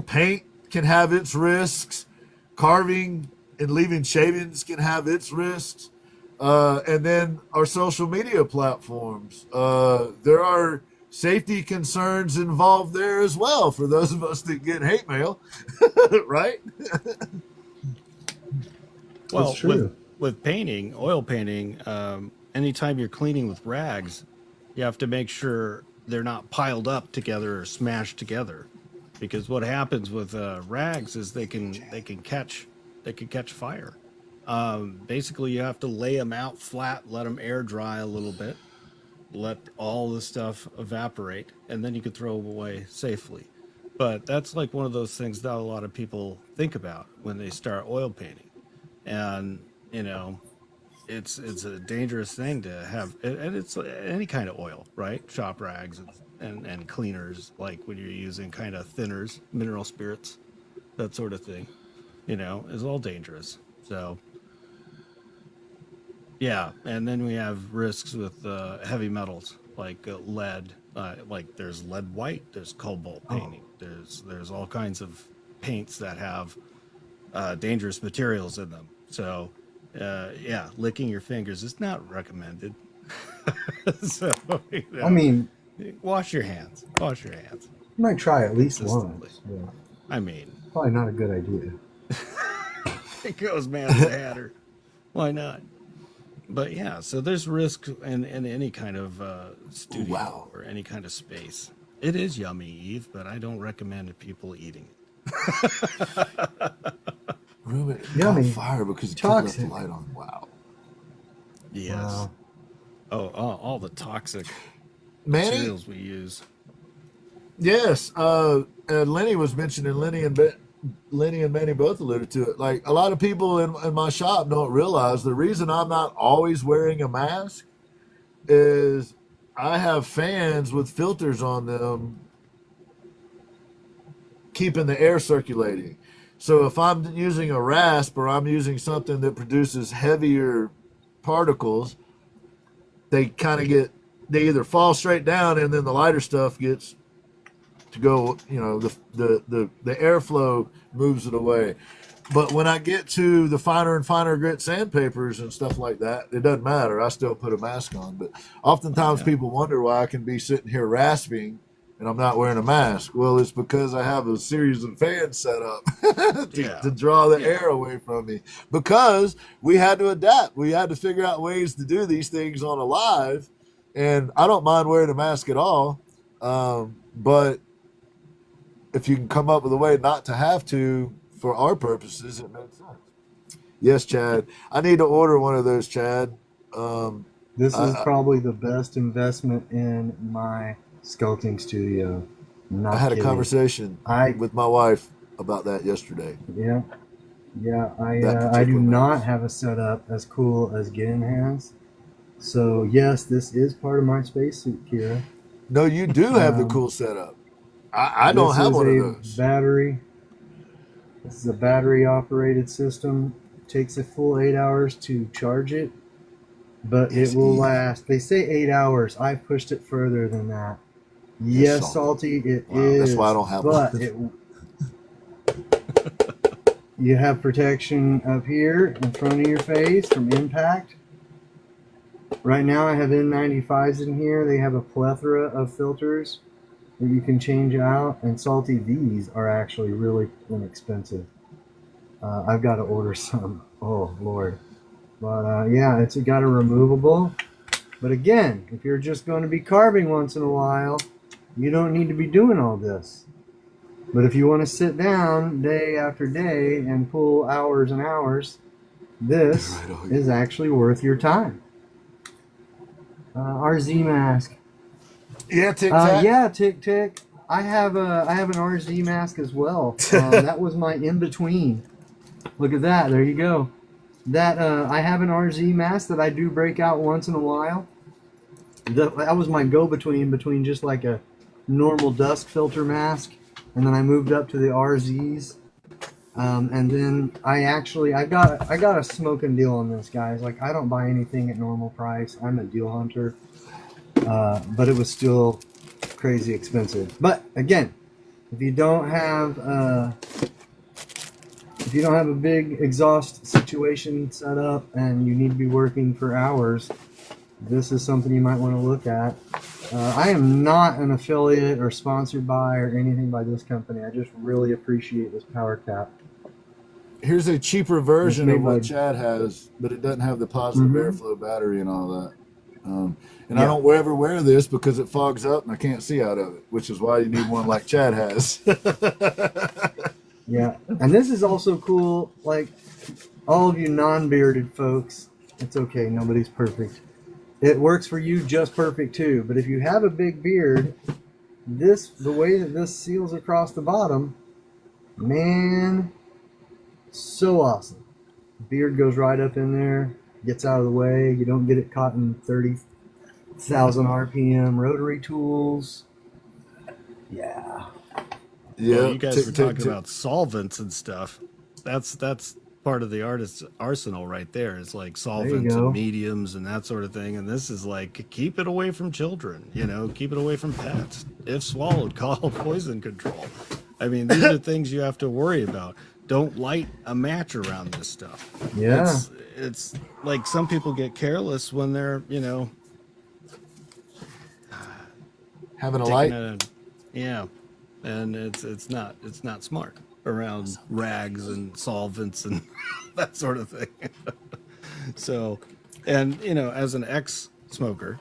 paint can have its risks, carving and leaving shavings can have its risks, and then our social media platforms. There are safety concerns involved there as well for those of us that get hate mail, right? Well, That's true. With painting, oil painting, anytime you're cleaning with rags, you have to make sure they're not piled up together or smashed together, because what happens with rags is they can catch fire. Basically, you have to lay them out flat, let them air dry a little bit, let all the stuff evaporate, and then you could throw them away safely. But that's like one of those things that a lot of people think about when they start oil painting. And, you know, it's a dangerous thing to have, and it's any kind of oil, right? Shop rags and cleaners, like when you're using kind of thinners, mineral spirits, that sort of thing, you know, is all dangerous. So, yeah, and then we have risks with heavy metals like lead. Like there's lead white, there's cobalt painting, there's all kinds of paints that have dangerous materials in them. So, yeah, licking your fingers is not recommended. So, you know, I mean, wash your hands. Wash your hands. you might try at least Consistently. once. Yeah. I mean, Probably not a good idea. it goes man with the hatter. Why not? But yeah, so there's risk in any kind of studio Wow. or any kind of space. It is yummy, Eve, but I don't recommend people eating it. Room it Yummy. on fire because you couldn't left the Toxic. light on. Wow. Yes. Wow. Oh, all the toxic Manny? materials we use. Yes. Lenny was mentioning, Lenny and Manny both alluded to it. Like a lot of people in my shop don't realize the reason I'm not always wearing a mask is I have fans with filters on them keeping the air circulating. So if I'm using a rasp or I'm using something that produces heavier particles, they either fall straight down and then the lighter stuff gets to go, you know, the airflow moves it away. But when I get to the finer and finer grit sandpapers and stuff like that, it doesn't matter. I still put a mask on. But oftentimes people wonder why I can be sitting here rasping and I'm not wearing a mask. Well, it's because I have a series of fans set up to draw the air away from me. Because we had to adapt. We had to figure out ways to do these things on a live. And I don't mind wearing a mask at all. But if you can come up with a way not to have to, for our purposes, it makes sense. Yes, Chad. I need to order one of those, Chad. This is probably the best investment in my sculpting studio. Not I had kidding. a conversation with my wife about that yesterday. Yeah. Yeah, I particular do not mask. have a setup as cool as Ginn has. So, yes, this is part of my spacesuit, Kira. No, you do have the cool setup. I don't have one of those. Battery. This is a battery-operated system. It takes a full 8 hours to charge it, but it will last. They say 8 hours. I've pushed it further than that. Yes, Salty, it is. That's why I don't have but one. You have protection up here in front of your face from impact. Right now I have N95s in here. They have a plethora of filters that you can change out. And Salty, these are actually really inexpensive. I've got to order some. Oh, Lord. But yeah, it's got a removable. But again, if you're just going to be carving once in a while, you don't need to be doing all this. But if you want to sit down day after day and pull hours and hours, this is actually worth your time. RZ mask. Yeah, Tic Tac. Yeah, Tic Tac. I have an RZ mask as well. That was my in between. Look at that. There you go. That I have an RZ mask that I do break out once in a while. That was my go between just like a normal dust filter mask, and then I moved up to the RZs. And then I got a smoking deal on this, guys. Like, I don't buy anything at normal price. I'm a deal hunter. But it was still crazy expensive. But again, if you don't have a big exhaust situation set up and you need to be working for hours, this is something you might want to look at. I am not an affiliate or sponsored by or anything by this company. I just really appreciate this power cap. Here's a cheaper version of what by- Chad has, but it doesn't have the positive airflow battery and all that. And Yeah. I don't ever wear this because it fogs up and I can't see out of it, which is why you need one like Chad has. Yeah, and this is also cool, like, all of you non-bearded folks, it's okay, nobody's perfect. it works for you just perfect too. But if you have a big beard, the way that this seals across the bottom, man, so awesome. Beard goes right up in there, gets out of the way. You don't get it caught in 30,000 RPM rotary tools. Yeah. Yeah, you guys were talking about solvents and stuff. That's part of the artist's arsenal right there. It's like solvents and mediums and that sort of thing. And this is like, keep it away from children, keep it away from pets. If swallowed, call poison control. I mean, these are things you have to worry about. Don't light a match around this stuff. Yeah. It's like some people get careless when they're, having a light. Yeah. And it's not smart around rags and solvents and that sort of thing. So, and as an ex-smoker,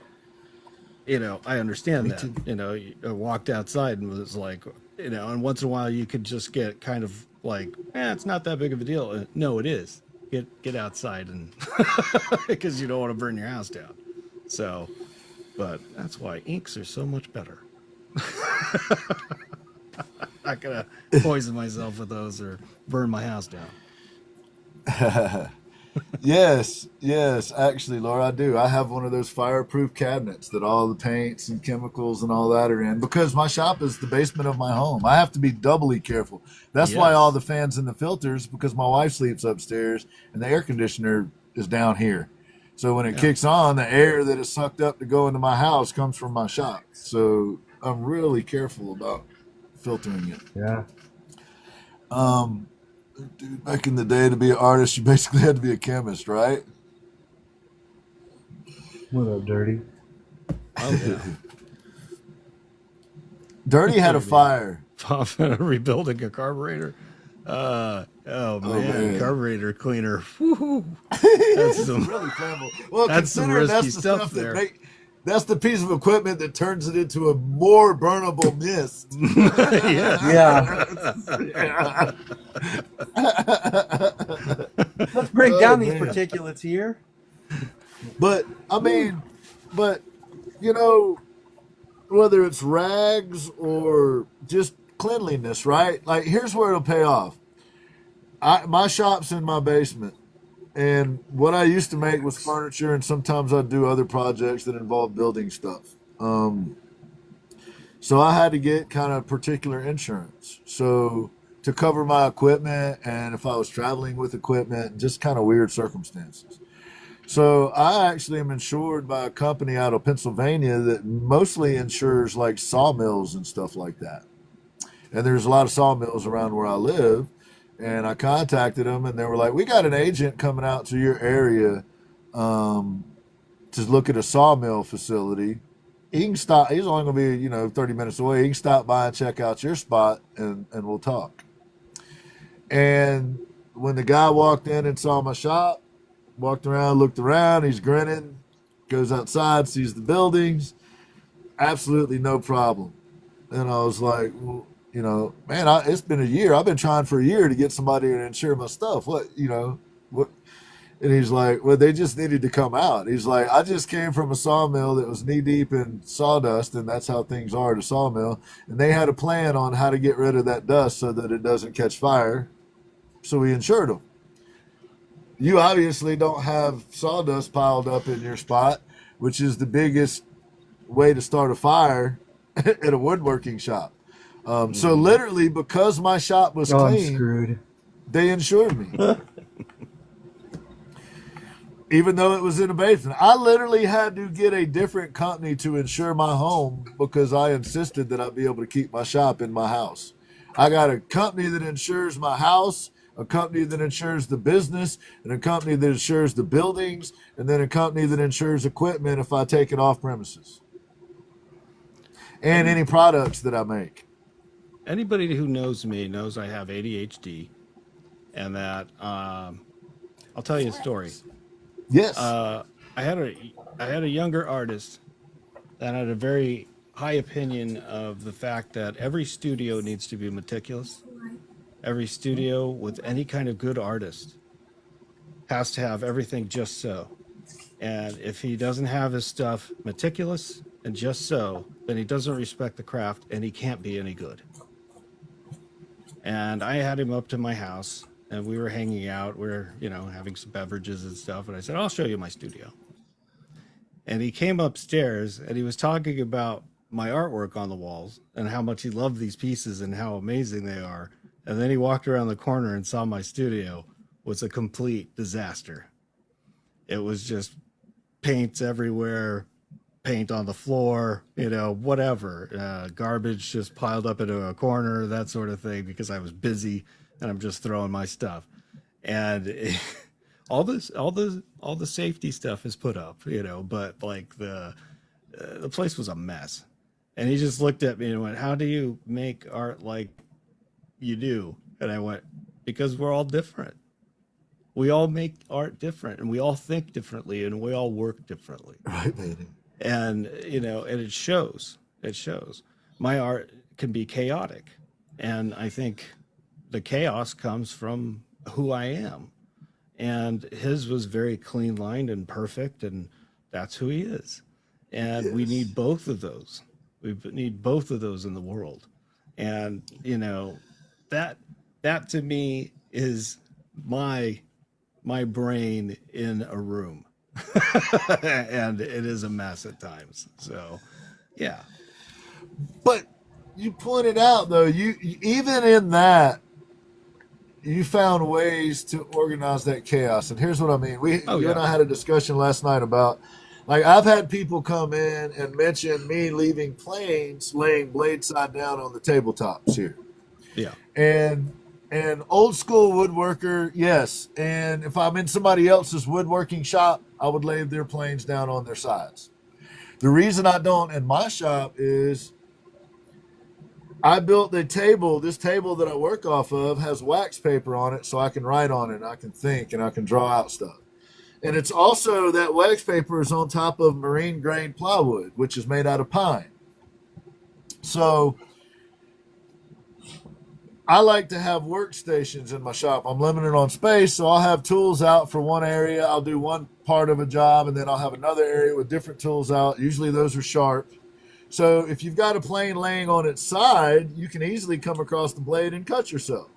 I understand that. I walked outside and was like, and once in a while you could just get kind of like, it's not that big of a deal. No, it is. Get outside and because you don't want to burn your house down. So, but that's why inks are so much better. Not gonna poison myself with those or burn my house down. Yes, actually, Laura, I do. I have one of those fireproof cabinets that all the paints and chemicals and all that are in because my shop is the basement of my home. I have to be doubly careful. That's why all the fans and the filters, because my wife sleeps upstairs and the air conditioner is down here. So when it kicks on, the air that is sucked up to go into my house comes from my shop. So I'm really careful about filtering it. Yeah. Dude, back in the day, to be an artist, you basically had to be a chemist, right? What up, Dirty? Oh, yeah. Dirty had a fire. Rebuilding a carburetor. Oh man, carburetor cleaner. That's really flammable. Well, that's some considering risky that's the stuff stuff there. That's the piece of equipment that turns it into a more burnable mist. Yeah. Let's break down these particulates here. But I mean, whether it's rags or just cleanliness, right? Like, here's where it'll pay off. My shop's in my basement. And what I used to make was furniture, and sometimes I'd do other projects that involve building stuff. So I had to get kind of particular insurance. So to cover my equipment and if I was traveling with equipment, just kind of weird circumstances. So I actually am insured by a company out of Pennsylvania that mostly insures like sawmills and stuff like that. And there's a lot of sawmills around where I live. And I contacted them, and they were like, we got an agent coming out to your area to look at a sawmill facility. He can stop. He's only going to be, 30 minutes away. He can stop by and check out your spot, and we'll talk. And when the guy walked in and saw my shop, walked around, looked around, he's grinning, goes outside, sees the buildings, absolutely no problem. And I was like, well, man, it's been a year. I've been trying for a year to get somebody to insure my stuff. What? And he's like, well, they just needed to come out. He's like, I just came from a sawmill that was knee deep in sawdust, and that's how things are at a sawmill. And they had a plan on how to get rid of that dust so that it doesn't catch fire. So we insured them. You obviously don't have sawdust piled up in your spot, which is the biggest way to start a fire at a woodworking shop. So literally, because my shop was clean, I'm screwed. They insured me. Even though it was in a basement. I literally had to get a different company to insure my home because I insisted that I'd be able to keep my shop in my house. I got a company that insures my house, a company that insures the business, and a company that insures the buildings, and then a company that insures equipment if I take it off premises. And any products that I make. Anybody who knows me knows I have ADHD, and that I'll tell you a story. Yes. I had a younger artist that had a very high opinion of the fact that every studio needs to be meticulous. Every studio with any kind of good artist has to have everything just so. And if he doesn't have his stuff meticulous and just so, then he doesn't respect the craft and he can't be any good. And I had him up to my house and we were hanging out. We were, having some beverages and stuff. And I said, I'll show you my studio. And he came upstairs and he was talking about my artwork on the walls and how much he loved these pieces and how amazing they are. And then he walked around the corner and saw my studio was a complete disaster. It was just paints everywhere, paint on the floor, whatever, garbage just piled up into a corner, that sort of thing, because I was busy and I'm just throwing my stuff. And all the safety stuff is put up, but like the place was a mess. And he just looked at me and went, "How do you make art like you do?" And I went, "Because we're all different. We all make art different and we all think differently and we all work differently." Right, baby. And, and it shows. It shows. My art can be chaotic. And I think the chaos comes from who I am. And his was very clean lined and perfect. And that's who he is. And we need both of those. We need both of those in the world. And, that to me is my brain in a room. And it is a mess at times. So, yeah. But you pointed out, though, you even in that, you found ways to organize that chaos. And here's what I mean. You and I had a discussion last night about, like, I've had people come in and mention me leaving planes laying blade side down on the tabletops here. Yeah. And old school woodworker, yes. And if I'm in somebody else's woodworking shop, I would lay their planes down on their sides. The reason I don't in my shop is I built the table. This table that I work off of has wax paper on it so I can write on it, and I can think, and I can draw out stuff. And it's also, that wax paper is on top of marine grain plywood, which is made out of pine. So I like to have workstations in my shop. I'm limited on space, so I'll have tools out for one area. I'll do one part of a job, and then I'll have another area with different tools out. Usually those are sharp. So if you've got a plane laying on its side, you can easily come across the blade and cut yourself.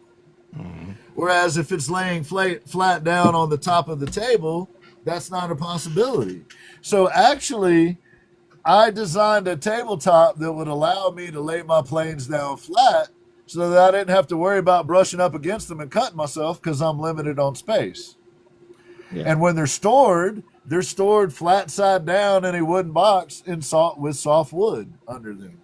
Mm-hmm. Whereas if it's laying flat down on the top of the table, that's not a possibility. So actually, I designed a tabletop that would allow me to lay my planes down flat so that I didn't have to worry about brushing up against them and cutting myself because I'm limited on space. Yeah. And when they're stored flat side down in a wooden box with soft wood under them.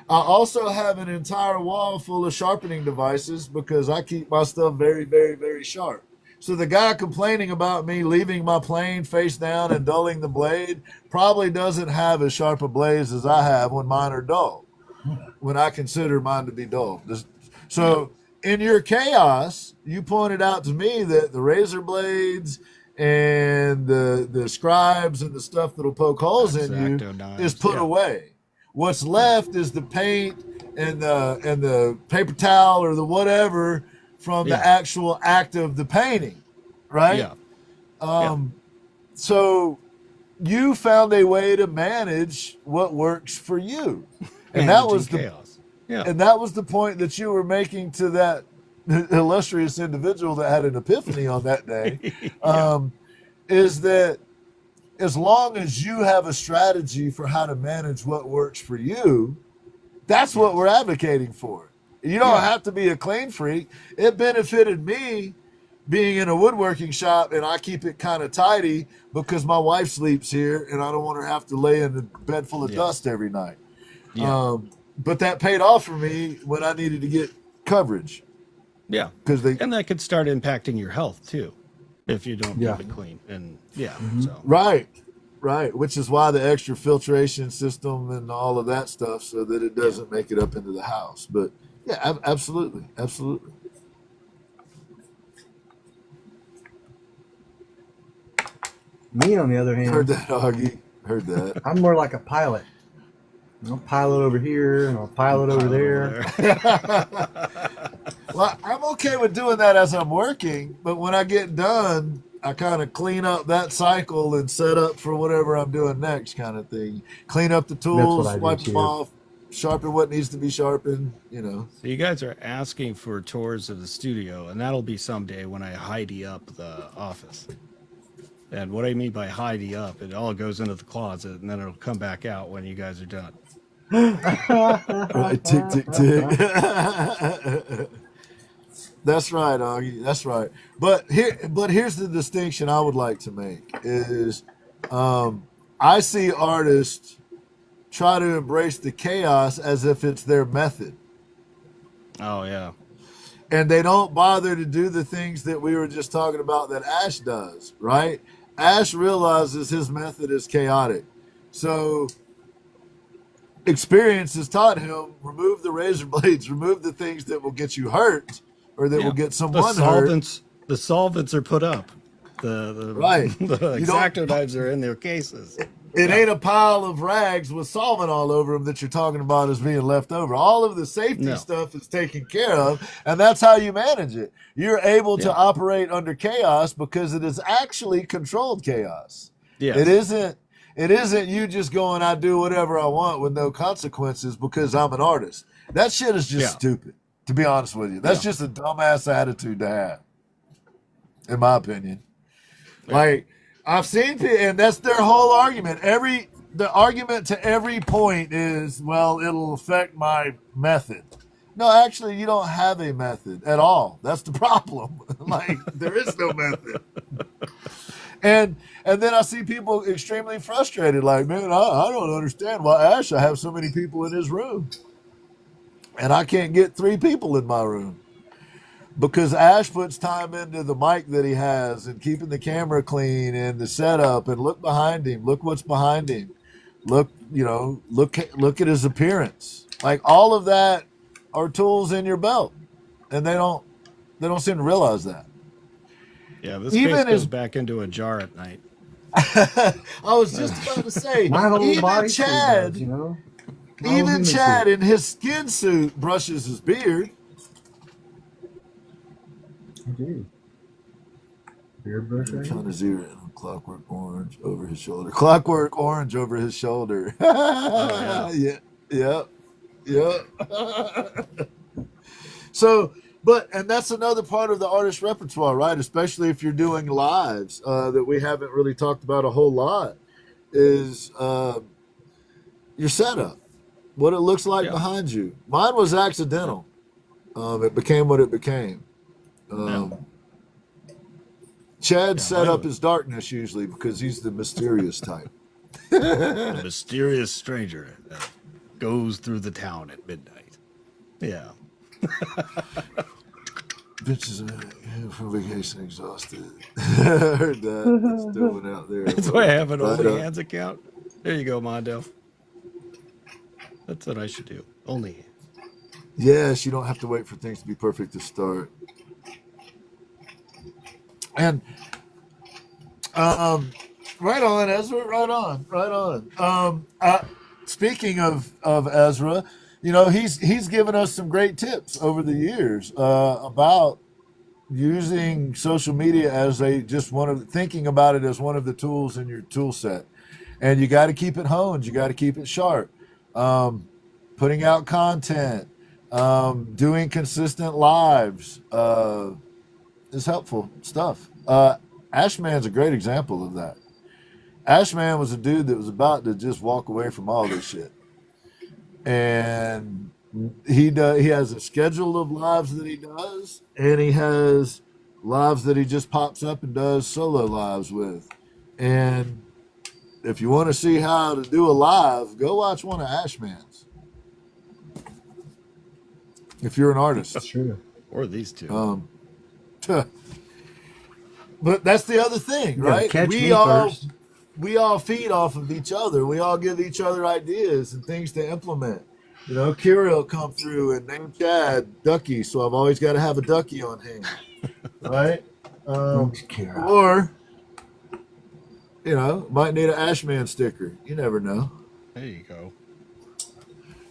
I also have an entire wall full of sharpening devices because I keep my stuff very, very, very sharp. So the guy complaining about me leaving my plane face down and dulling the blade probably doesn't have as sharp a blades as I have when mine are dull, when I consider mine to be dull. So in your chaos, you pointed out to me that the razor blades and the scribes and the stuff that'll poke holes in you is put away. What's left is the paint and the paper towel or the whatever from the actual act of the painting, right? Yeah. So you found a way to manage what works for you, and that was the chaos. Yeah. And that was the point that you were making to that illustrious individual that had an epiphany on that day. Is that as long as you have a strategy for how to manage what works for you, that's what we're advocating for. You don't have to be a clean freak. It benefited me being in a woodworking shop, and I keep it kind of tidy because my wife sleeps here, and I don't want her to have to lay in a bed full of dust every night. Yeah. But that paid off for me when I needed to get coverage. Yeah, and that could start impacting your health too, if you don't keep it clean. And so right, which is why the extra filtration system and all of that stuff, so that it doesn't make it up into the house. But yeah, absolutely. Me, on the other hand, heard that, Augie. Heard that. I'm more like a pilot. I'll pilot over here and I'll pilot over there. Well, I'm okay with doing that as I'm working, but when I get done, I kind of clean up that cycle and set up for whatever I'm doing next, kind of thing. Clean up the That's what tools, I do wipe them too. off, sharpen what needs to be sharpened, you know. So you guys are asking for tours of the studio, and that'll be someday when I Heidi up the office. And what I mean by Heidi up, it all goes into the closet, and then it'll come back out when you guys are done. Right, tick, tick, tick. That's right, Augie. That's right. But here's the distinction I would like to make is I see artists try to embrace the chaos as if it's their method. Oh, yeah. And they don't bother to do the things that we were just talking about that Ash does, right? Ash realizes his method is chaotic. So experience has taught him, remove the razor blades, remove the things that will get you hurt or that will get someone hurt. The solvents are put up. The Right. The X-Acto knives are in their cases. It ain't a pile of rags with solvent all over them that you're talking about as being left over. All of the safety stuff is taken care of, and that's how you manage it. You're able to operate under chaos because it is actually controlled chaos. Yes. It isn't you just going, I do whatever I want with no consequences because I'm an artist. That shit is just stupid, to be honest with you. That's just a dumbass attitude to have, in my opinion. Like, I've seen people, and that's their whole argument. The argument to every point is, well, it'll affect my method. No, actually, you don't have a method at all. That's the problem. Like, there is no method. And then I see people extremely frustrated, like, man, I don't understand why Ash, I have so many people in his room. And I can't get 3 people in my room. Because Ash puts time into the mic that he has and keeping the camera clean and the setup and look behind him. Look what's behind him. Look at his appearance. Like all of that are tools in your belt. And they don't seem to realize that. Yeah, this case goes back into a jar at night. I was just about to say, My whole even body Chad, does, you know? even Chad in his skin suit brushes his beard. Indeed. Beard brush, I'm right? trying to zero in on Clockwork Orange over his shoulder. Clockwork Orange over his shoulder. Yeah. So, and that's another part of the artist repertoire, right? Especially if you're doing lives that we haven't really talked about a whole lot, is your setup, what it looks like behind you. Mine was accidental. It became what it became. Chad's setup is darkness usually because he's the mysterious type. The mysterious stranger that goes through the town at midnight. Yeah. Bitches from vacation exhausted. I heard that. It's doing out there. That's why I have an Only Hands account. There you go, Mondo. That's what I should do. Only Hands. Yes, you don't have to wait for things to be perfect to start. And right on, Ezra. Right on. Speaking of Ezra, you know he's given us some great tips over the years about using social media as thinking about it as one of the tools in your tool set. And you got to keep it honed. You got to keep it sharp. Putting out content, doing consistent lives. Is helpful stuff. Ashman's a great example of that. Ashman was a dude that was about to just walk away from all this shit, and he has a schedule of lives that he does, and he has lives that he just pops up and does solo lives with. And if you want to see how to do a live, go watch one of Ashman's. If you're an artist, That's true. Or these two. But that's the other thing, right? Catch me first. We all feed off of each other. We all give each other ideas and things to implement. You know, Kira will come through and name Chad Ducky, so I've always got to have a Ducky on hand, right? Or, you know, might need an Ashman sticker. You never know. There you go.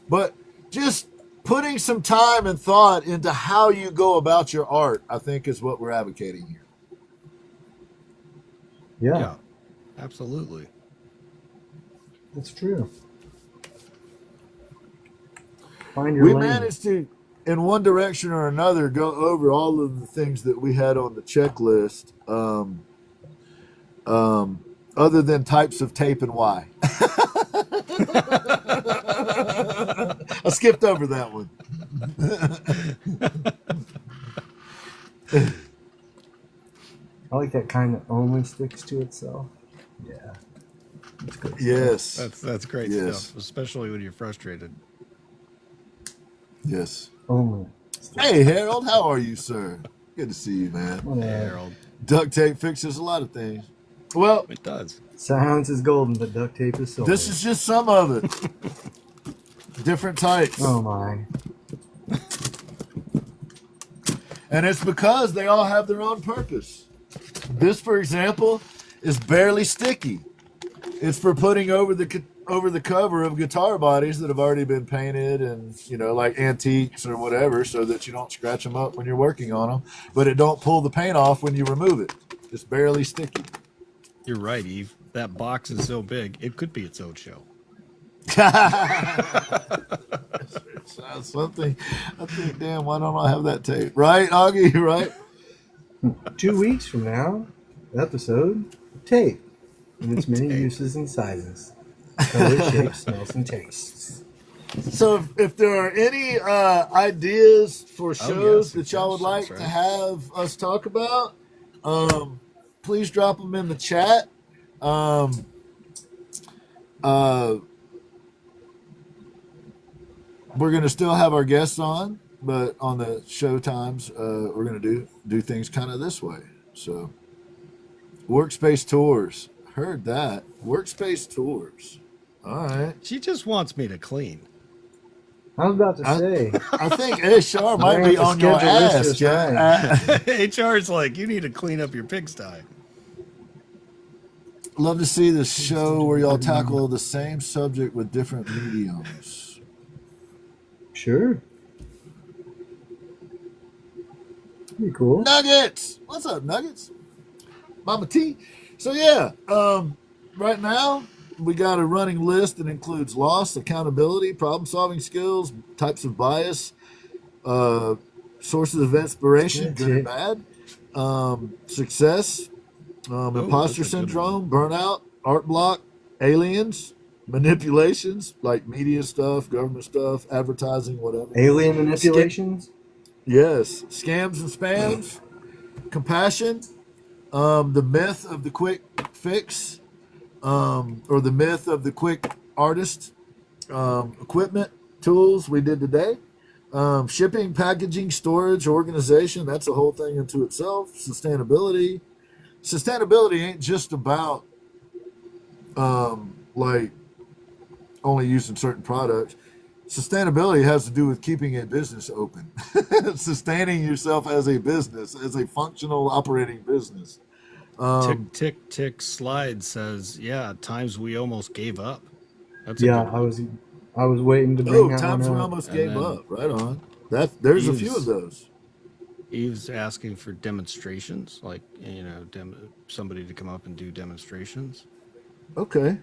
But just putting some time and thought into how you go about your art, I think, is what we're advocating here. Yeah, absolutely. that's true. Find your We lane. managed to, in one direction or another, go over all of the things that we had on the checklist, other than types of tape and why. I skipped over that one. I like that kind that only sticks to itself. Yeah. That's good. Yes. That's great Yes. stuff, especially when you're frustrated. Yes. Only. Hey, Harold, how are you, sir? Good to see you, man. Whatever. Hey, Harold. Duct tape fixes a lot of things. Well, It does. Silence is golden, but duct tape is silver. this is just some of it. Different types. Oh my. And it's because they all have their own purpose. This, for example, is barely sticky. It's for putting over the cover of guitar bodies that have already been painted and, you know, like antiques or whatever, so that you don't scratch them up when you're working on them, but it don't pull the paint off when you remove it. It's barely sticky. You're right, Eve. That box is so big, it could be its own show. Something. I think, damn, why don't I have that tape? Right, Augie? Right? 2 weeks from now, episode tape in its many uses and sizes, color, shapes, smells, and tastes. So if there are any ideas for shows that y'all would like suggestions, to have us talk about, please drop them in the chat. We're going to still have our guests on, but on the show times, we're going to do things kind of this way. So workspace tours. Heard that. Workspace tours. All right. She just wants me to clean. I was about to say, I think HR might be on your schedule this ass, just Jack. HR's like, you need to clean up your pigsty. Love to see the show where y'all tackle the same subject with different mediums. sure. Pretty cool. Nuggets! What's up, Nuggets? Mama T. So yeah, right now we got a running list that includes loss, accountability, problem-solving skills, types of bias, sources of inspiration, good and bad, success, imposter that's a good syndrome, burnout, art block, aliens, manipulations like media stuff, government stuff, advertising, whatever. Alien manipulations? Yes, scams and spams, compassion, the myth of the quick fix, or the myth of the quick artist, equipment, tools we did today, shipping, packaging, storage, organization, that's a whole thing into itself, sustainability. Sustainability ain't just about like only using certain products. Sustainability has to do with keeping a business open, sustaining yourself as a business, as a functional operating business. Tick, tick, tick slide says, yeah, times we almost gave up. That's a Yeah, good one. I was waiting to bring that Times one we up. almost And gave then up. Right on. There's a few Eve's- of those. Eve's asking for demonstrations, like, you know, somebody to come up and do demonstrations. Okay.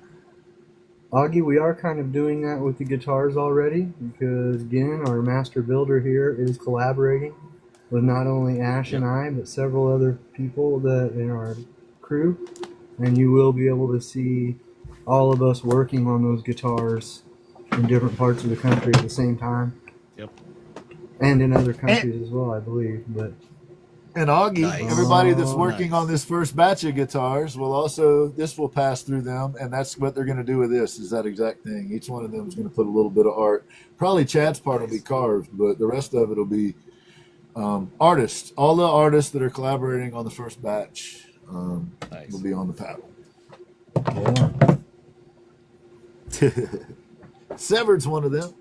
Augie, we are kind of doing that with the guitars already because Ginn, our master builder here, is collaborating with not only Ash and I, but several other people that in our crew. And you will be able to see all of us working on those guitars in different parts of the country at the same time. Yep. And in other countries as well, I believe. But And Augie, Nice. everybody that's Oh, working nice. on this first batch of guitars this will pass through them, and that's what they're going to do with this, is that exact thing. Each one of them is going to put a little bit of art. Probably Chad's part will be carved, but the rest of it will be artists. All the artists that are collaborating on the first batch Nice. will be on the paddle. yeah. Severed's one of them.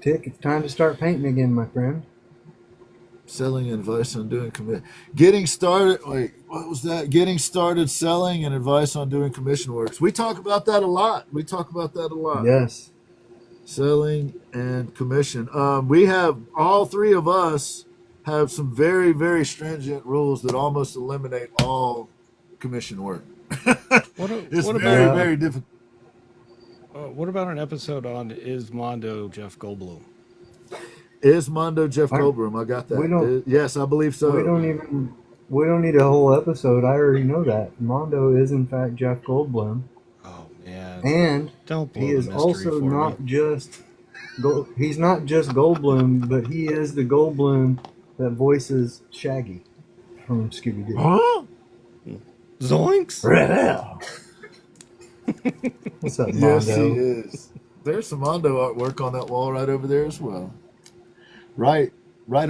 Tick, it's time to start painting again, my friend. Selling advice on doing getting started. Wait, what was that? Getting started selling and advice on doing commission works. We talk about that a lot. Yes. Selling and commission. We have, all three of us have some very, very stringent rules that almost eliminate all commission work. What It's about very difficult. what about an episode on Is Mondo Jeff Goldblum? Is Mondo Jeff Goldblum? I got that. Yes, I believe so. We don't need a whole episode. I already know that Mondo is in fact Jeff Goldblum. Oh man! And Don't blow he the is mystery also for not me. just he's not just Goldblum, but he is the Goldblum that voices Shaggy from Scooby Doo. Huh? Zoinks! What's up, Mondo? Yes, he is. There's some Mondo artwork on that wall right over there as well. Right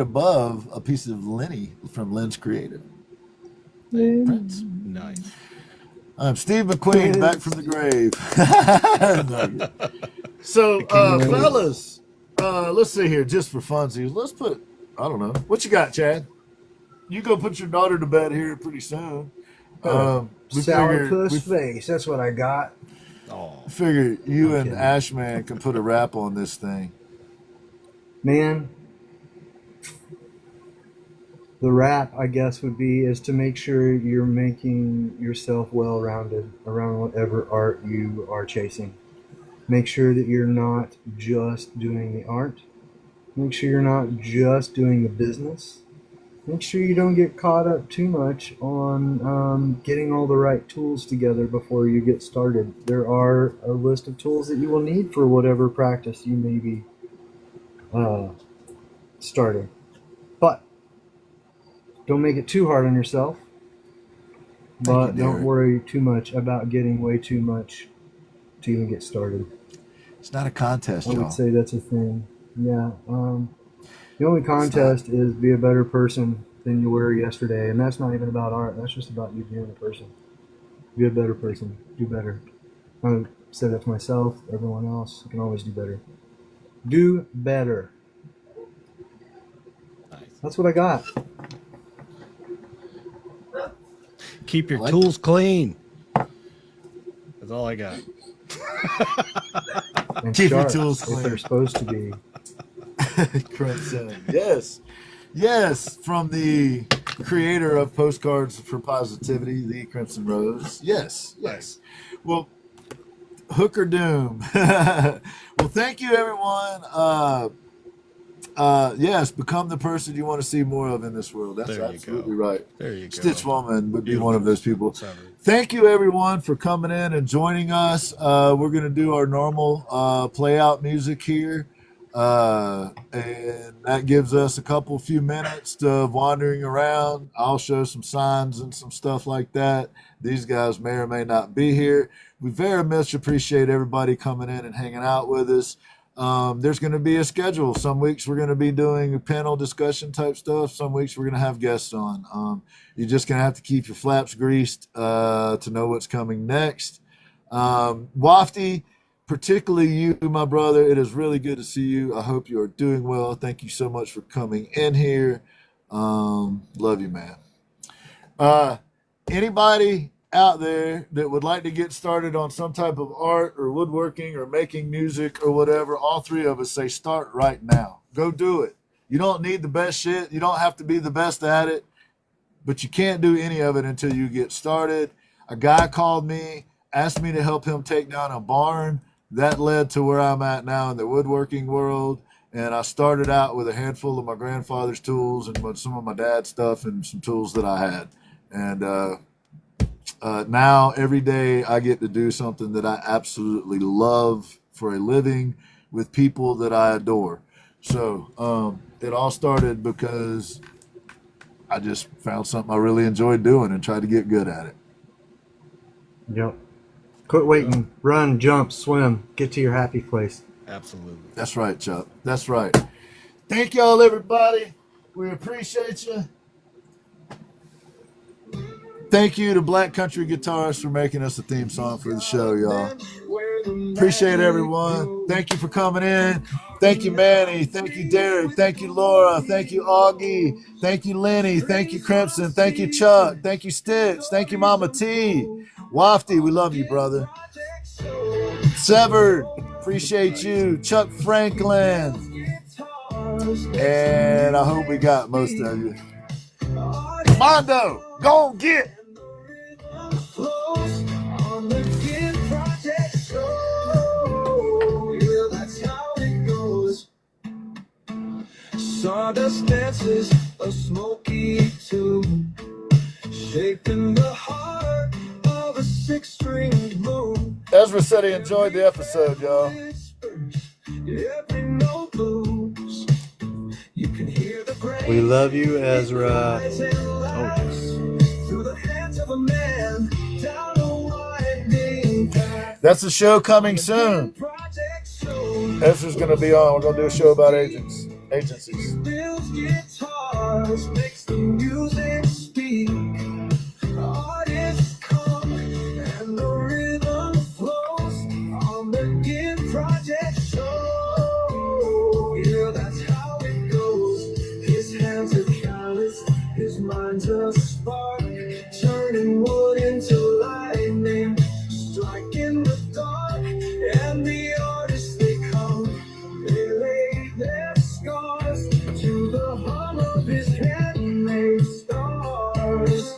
above a piece of Lenny from Len's Creative. Prince. Nice. I'm Steve McQueen, back from the grave. So, fellas, let's see here, just for funsies. Let's put, I don't know, what you got, Chad? You go put your daughter to bed here pretty soon. Sourpuss face. That's what I got. Oh, Figure you and Ashman can put a wrap on this thing. Man, the wrap, I guess, would be is to make sure you're making yourself well-rounded around whatever art you are chasing. Make sure that you're not just doing the art. Make sure you're not just doing the business. Make sure you don't get caught up too much on getting all the right tools together before you get started. There are a list of tools that you will need for whatever practice you may be starting. But don't make it too hard on yourself. But don't worry too much about getting way too much to even get started. It's not a contest, I y'all. would say that's a thing. Yeah. The only contest is be a better person than you were yesterday, and that's not even about art. That's just about you being a person. Be a better person. Do better. I say that to myself, everyone else. You can always do better. Do better. nice. That's what I got. Keep your tools clean. That's all I got. And Keep your sharp, tools if clean. they're supposed to be. Crimson. Yes, from the creator of Postcards for Positivity, the Crimson Rose. Yes. Well, Hooker Doom. Well, thank you, everyone. Yes, become the person you want to see more of in this world. That's There you absolutely go. right. There you go. Stitch Woman would be Beautiful. one of those people. Sorry. Thank you, everyone, for coming in and joining us. We're going to do our normal play out music here. And that gives us a few minutes to wandering around. I'll show some signs and some stuff like that. These guys may or may not be here. We very much appreciate everybody coming in and hanging out with us. There's going to be a schedule. Some weeks we're going to be doing a panel discussion type stuff. Some weeks we're going to have guests on. You're just going to have to keep your flaps greased to know what's coming next. Wafty, particularly you, my brother, it is really good to see you. I hope you are doing well. Thank you so much for coming in here. Love you, man. Anybody out there that would like to get started on some type of art or woodworking or making music or whatever, all three of us say start right now. Go do it. You don't need the best shit. You don't have to be the best at it, but you can't do any of it until you get started. A guy called me, asked me to help him take down a barn. That led to where I'm at now in the woodworking world. And I started out with a handful of my grandfather's tools and with some of my dad's stuff and some tools that I had. And now every day I get to do something that I absolutely love for a living with people that I adore. So it all started because I just found something I really enjoyed doing and tried to get good at it. Yep. Quit waiting. Run, jump, swim. Get to your happy place. Absolutely. That's right, Chuck. That's right. Thank y'all, everybody. We appreciate you. Thank you to Black Country Guitarists for making us a theme song for the show, y'all. Appreciate everyone. Thank you for coming in. Thank you, Manny. Thank you, Derek. Thank you, Laura. Thank you, Augie. Thank you, Lenny. Thank you, Crimson. Thank you, Chuck. Thank you, Stitch. Thank you, Mama T. Wafty, we love you, brother. Severed, appreciate you. Chuck Franklin. And I hope we got most of you. Mondo, go on, get. stardust dances a smoky tune, shaping the heart of a six-stringed moon. Ezra said he enjoyed the episode, y'all. Every note moves. You can hear the grain. We love you, Ezra. Through the hands of a man down a winding path. That's a show coming soon. Ezra's going to be on. We're going to do a show about agencies. Builds guitars, makes the music speak. Artists come and the rhythm flows on the Ginn Project Show. Yeah, that's how it goes. His hands are callous, his mind's a spark, turning wood into lightning, striking the dark, and the artists they come, they lay their scars to the hum of his handmade stars.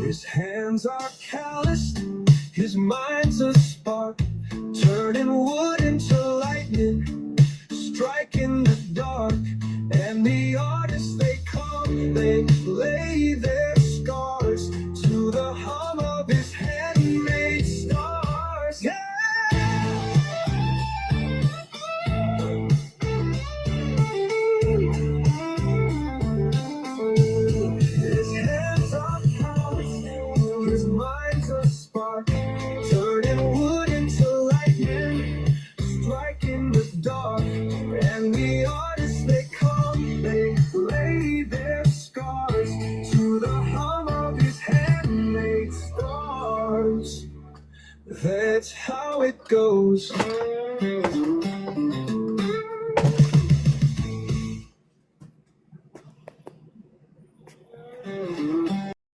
His hands are calloused, his mind's a spark, turning wood into lightning, striking the dark, and the artists they come, they lay their scars to the hum of his handmade stars. Yeah! His hands are calloused, his mind's a spark, turning wood into lightning, striking the dark, and the artists they come, they lay their scars to the hum of his handmade stars. That's how it goes.